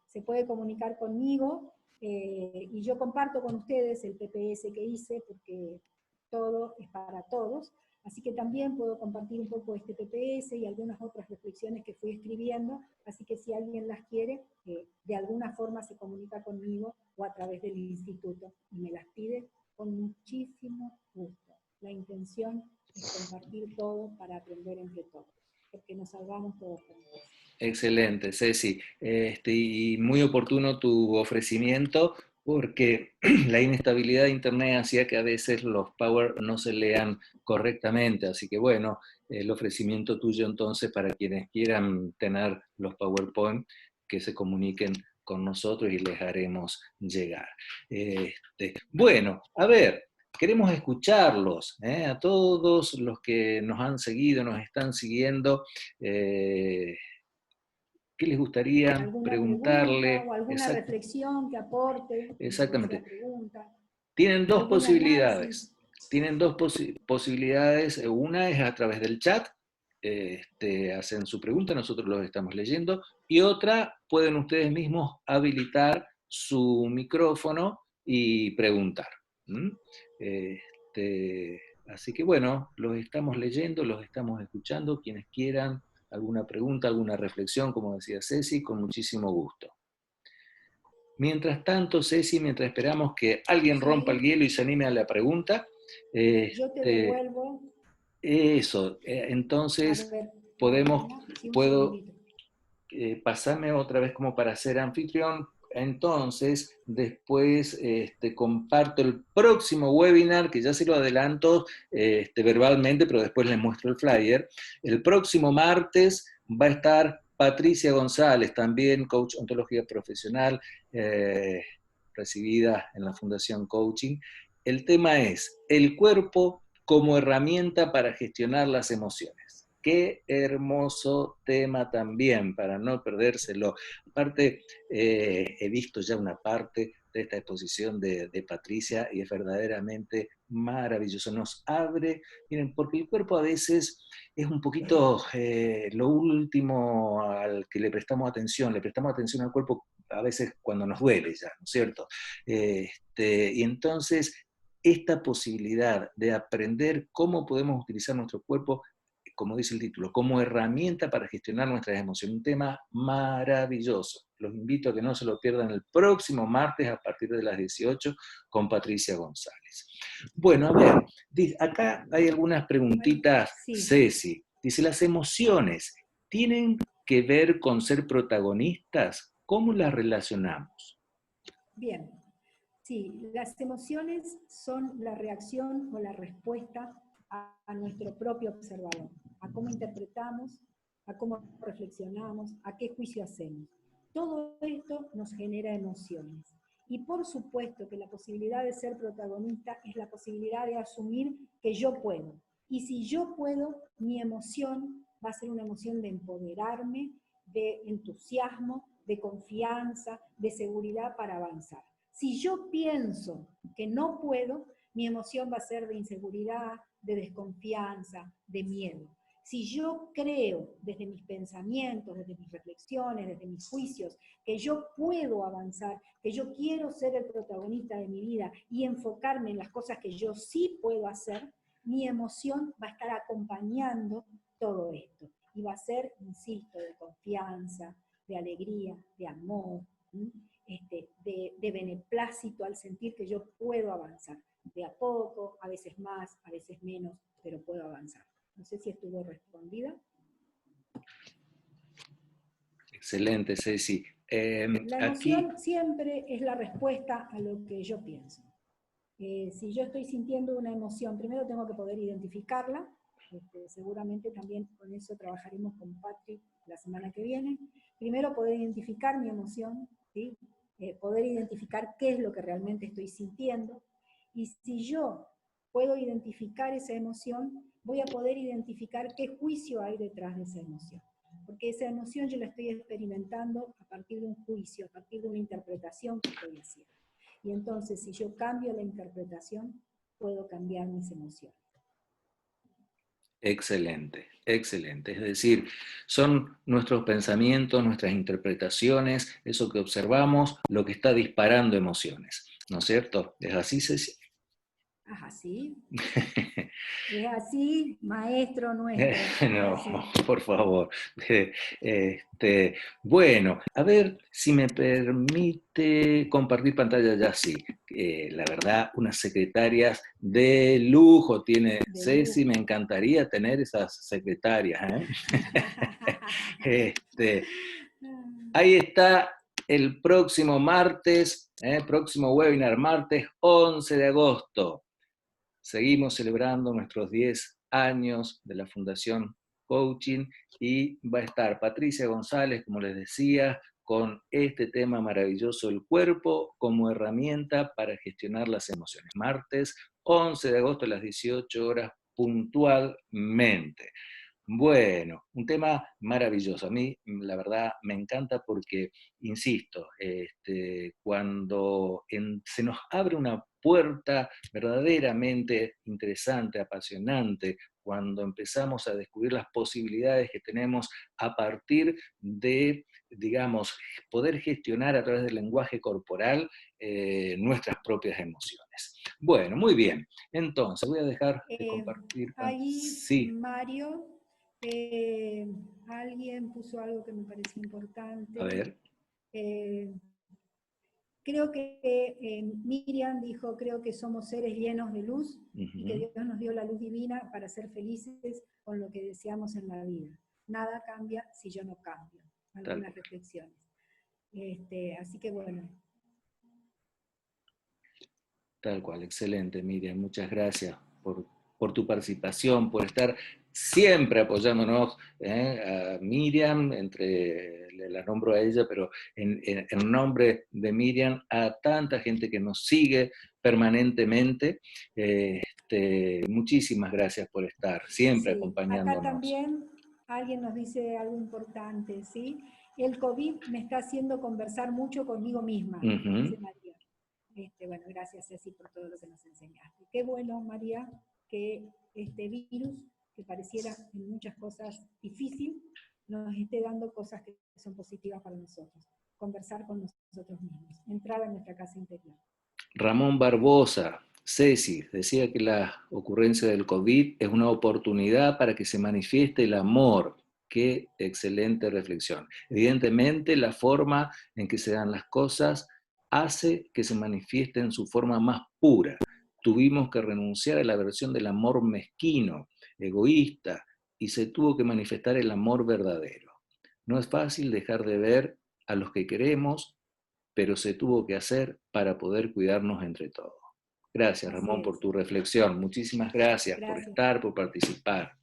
se puede comunicar conmigo, y yo comparto con ustedes el PPS que hice, porque todo es para todos, así que también puedo compartir un poco este PPS y algunas otras reflexiones que fui escribiendo, así que si alguien las quiere, de alguna forma se comunica conmigo o a través del instituto y me las pide con muchísimo gusto. La intención es compartir todo para aprender entre todos, porque nos salvamos todos juntos. Excelente, Ceci. Y muy oportuno tu ofrecimiento, porque la inestabilidad de Internet hacía que a veces los Power no se lean correctamente. Así que bueno, el ofrecimiento tuyo entonces para quienes quieran tener los PowerPoint, que se comuniquen con nosotros y les haremos llegar. Bueno, a ver, queremos escucharlos, a todos los que nos han seguido, nos están siguiendo. ¿Qué les gustaría ¿Alguna preguntarle? pregunta o alguna reflexión que aporte? Exactamente. Pregunta. Tienen dos ¿Algún posibilidades. análisis? Tienen dos posibilidades. Una es a través del chat. Hacen su pregunta, nosotros los estamos leyendo. Y otra, pueden ustedes mismos habilitar su micrófono y preguntar. Así que bueno, los estamos leyendo, los estamos escuchando. Quienes quieran alguna pregunta, alguna reflexión, como decía Ceci, con muchísimo gusto. Mientras tanto, Ceci, mientras esperamos que alguien rompa el hielo y se anime a la pregunta, yo te devuelvo. Eso, entonces ver, puedo pasarme otra vez como para ser anfitrión. Entonces, después comparto el próximo webinar, que ya se lo adelanto verbalmente, pero después les muestro el flyer. El próximo martes va a estar Patricia González, también coach ontología profesional, recibida en la Fundación Coaching. El tema es el cuerpo como herramienta para gestionar las emociones. Qué hermoso tema también, para no perdérselo. Aparte, he visto ya una parte de esta exposición de Patricia y es verdaderamente maravilloso. Nos abre, miren, porque el cuerpo a veces es un poquito lo último al que le prestamos atención al cuerpo a veces cuando nos duele ya, ¿no es cierto? Y entonces, esta posibilidad de aprender cómo podemos utilizar nuestro cuerpo, como dice el título, como herramienta para gestionar nuestras emociones. Un tema maravilloso. Los invito a que no se lo pierdan el próximo martes a partir de las 18 con Patricia González. Bueno, a ver, acá hay algunas preguntitas, sí. Ceci. Dice, ¿las emociones tienen que ver con ser protagonistas? ¿Cómo las relacionamos? Bien. Sí, las emociones son la reacción o la respuesta a nuestro propio observador, a cómo interpretamos, a cómo reflexionamos, a qué juicio hacemos. Todo esto nos genera emociones. Y por supuesto que la posibilidad de ser protagonista es la posibilidad de asumir que yo puedo. Y si yo puedo, mi emoción va a ser una emoción de empoderarme, de entusiasmo, de confianza, de seguridad para avanzar. Si yo pienso que no puedo, mi emoción va a ser de inseguridad, de desconfianza, de miedo. Si yo creo desde mis pensamientos, desde mis reflexiones, desde mis juicios, que yo puedo avanzar, que yo quiero ser el protagonista de mi vida y enfocarme en las cosas que yo sí puedo hacer, mi emoción va a estar acompañando todo esto. Y va a ser, insisto, de confianza, de alegría, de amor, de beneplácito al sentir que yo puedo avanzar. De a poco, a veces más, a veces menos, pero puedo avanzar. No sé si estuvo respondida. Excelente, Ceci. La emoción siempre es la respuesta a lo que yo pienso. Si yo estoy sintiendo una emoción, primero tengo que poder identificarla. Seguramente también con eso trabajaremos con Patrick la semana que viene. Primero poder identificar mi emoción, ¿sí? Poder identificar qué es lo que realmente estoy sintiendo. Y si yo puedo identificar esa emoción, voy a poder identificar qué juicio hay detrás de esa emoción. Porque esa emoción yo la estoy experimentando a partir de un juicio, a partir de una interpretación que estoy haciendo. Y entonces, si yo cambio la interpretación, puedo cambiar mis emociones. Excelente, excelente. Es decir, son nuestros pensamientos, nuestras interpretaciones, eso que observamos, lo que está disparando emociones, ¿no es cierto? ¿Es así, Ceci? Es así. Es así, maestro nuestro. Es No, así. por favor. Bueno, a ver si me permite compartir pantalla ya, sí. La verdad, unas secretarias de lujo tiene De Ceci, me lujo. encantaría tener esas secretarias, ¿eh? Ahí está el próximo martes, próximo webinar, martes 11 de agosto. Seguimos celebrando nuestros 10 años de la Fundación Coaching y va a estar Patricia González, como les decía, con este tema maravilloso del cuerpo como herramienta para gestionar las emociones. Martes 11 de agosto a las 18 horas puntualmente. Bueno, un tema maravilloso. A mí, la verdad, me encanta porque, insisto, cuando se nos abre una puerta verdaderamente interesante, apasionante, cuando empezamos a descubrir las posibilidades que tenemos a partir de, digamos, poder gestionar a través del lenguaje corporal nuestras propias emociones. Bueno, muy bien. Entonces, voy a dejar de compartir. Ahí, Sí. Mario, alguien puso algo que me pareció importante. A ver. Creo que Miriam dijo, creo que somos seres llenos de luz y que Dios nos dio la luz divina para ser felices con lo que deseamos en la vida. Nada cambia si yo no cambio. Algunas reflexiones. Así que bueno. Tal cual, excelente, Miriam. Muchas gracias por tu participación, por estar siempre apoyándonos, a Miriam, la nombro a ella, pero en nombre de Miriam, a tanta gente que nos sigue permanentemente. Muchísimas gracias por estar siempre acompañándonos. Acá también alguien nos dice algo importante, ¿sí? El COVID me está haciendo conversar mucho conmigo misma, dice María. Bueno, gracias Ceci por todo lo que nos enseñaste. Qué bueno, María, que este virus, que pareciera en muchas cosas difícil, nos esté dando cosas que son positivas para nosotros. Conversar con nosotros mismos, entrar a nuestra casa interior. Ramón Barbosa, Ceci, decía que la ocurrencia del COVID es una oportunidad para que se manifieste el amor. Qué excelente reflexión. Evidentemente, la forma en que se dan las cosas hace que se manifieste en su forma más pura. Tuvimos que renunciar a la versión del amor mezquino, egoísta, y se tuvo que manifestar el amor verdadero. No es fácil dejar de ver a los que queremos, pero se tuvo que hacer para poder cuidarnos entre todos. Gracias, Ramón, por tu reflexión. Muchísimas gracias por estar, por participar.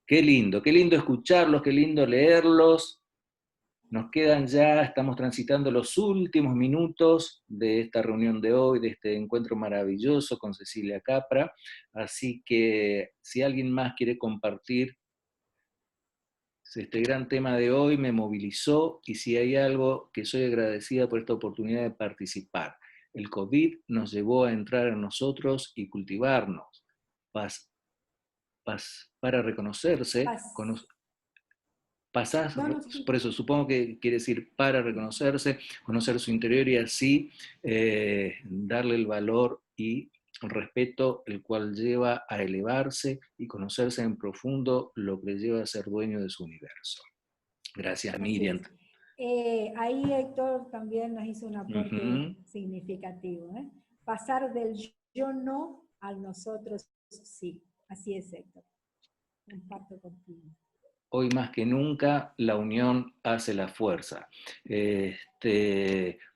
Qué lindo escucharlos, qué lindo leerlos. Nos quedan ya, estamos transitando los últimos minutos de esta reunión de hoy, de este encuentro maravilloso con Cecilia Capra. Así que si alguien más quiere compartir este gran tema de hoy, me movilizó, y si hay algo que soy agradecida por esta oportunidad de participar. El COVID nos llevó a entrar en nosotros y cultivarnos para reconocerse. Por eso supongo que quiere decir para reconocerse, conocer su interior y así darle el valor y el respeto, el cual lleva a elevarse y conocerse en profundo, lo que le lleva a ser dueño de su universo. Gracias, Miriam. Ahí Héctor también nos hizo un aporte significativo. Pasar del yo no al nosotros sí. Así es, Héctor. Comparto contigo. Hoy más que nunca, la unión hace la fuerza.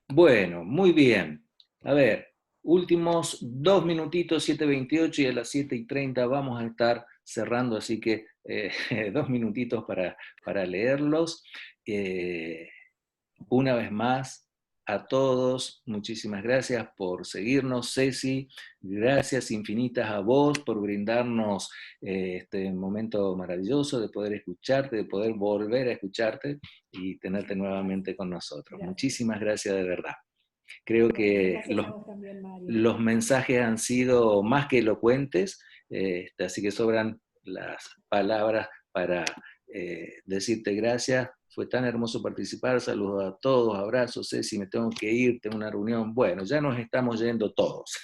Bueno, muy bien. A ver, últimos 2 minutitos, 7:28, y a las 7:30 vamos a estar cerrando, así que 2 minutitos para leerlos. Una vez más, a todos, muchísimas gracias por seguirnos. Ceci, gracias infinitas a vos por brindarnos este momento maravilloso de poder escucharte, de poder volver a escucharte y tenerte nuevamente con nosotros. Gracias. Muchísimas gracias de verdad. Creo que los mensajes han sido más que elocuentes, así que sobran las palabras para decirte gracias. Fue tan hermoso participar, saludos a todos, abrazos, Ceci, me tengo que ir, tengo una reunión. Bueno, ya nos estamos yendo todos.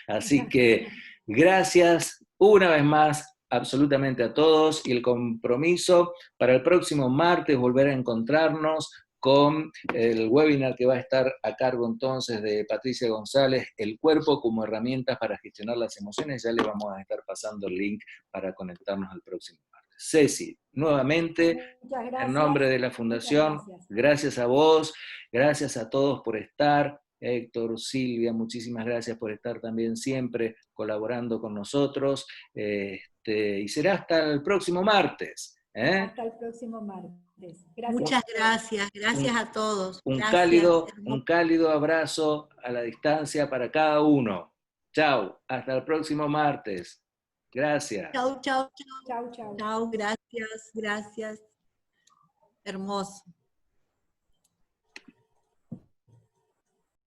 Así que gracias una vez más absolutamente a todos, y el compromiso para el próximo martes volver a encontrarnos con el webinar que va a estar a cargo entonces de Patricia González, el cuerpo como herramientas para gestionar las emociones. Ya le vamos a estar pasando el link para conectarnos al próximo martes. Ceci, nuevamente, en nombre de la Fundación, gracias a vos, gracias a todos por estar. Héctor, Silvia, muchísimas gracias por estar también siempre colaborando con nosotros, y será hasta el próximo martes. Hasta el próximo martes. Gracias. Muchas gracias, gracias a todos. Un Gracias. cálido abrazo a la distancia para cada uno. Chao, hasta el próximo martes. Gracias. Chau, chau, chau. Chau, chau. Chau, gracias, gracias. Hermoso.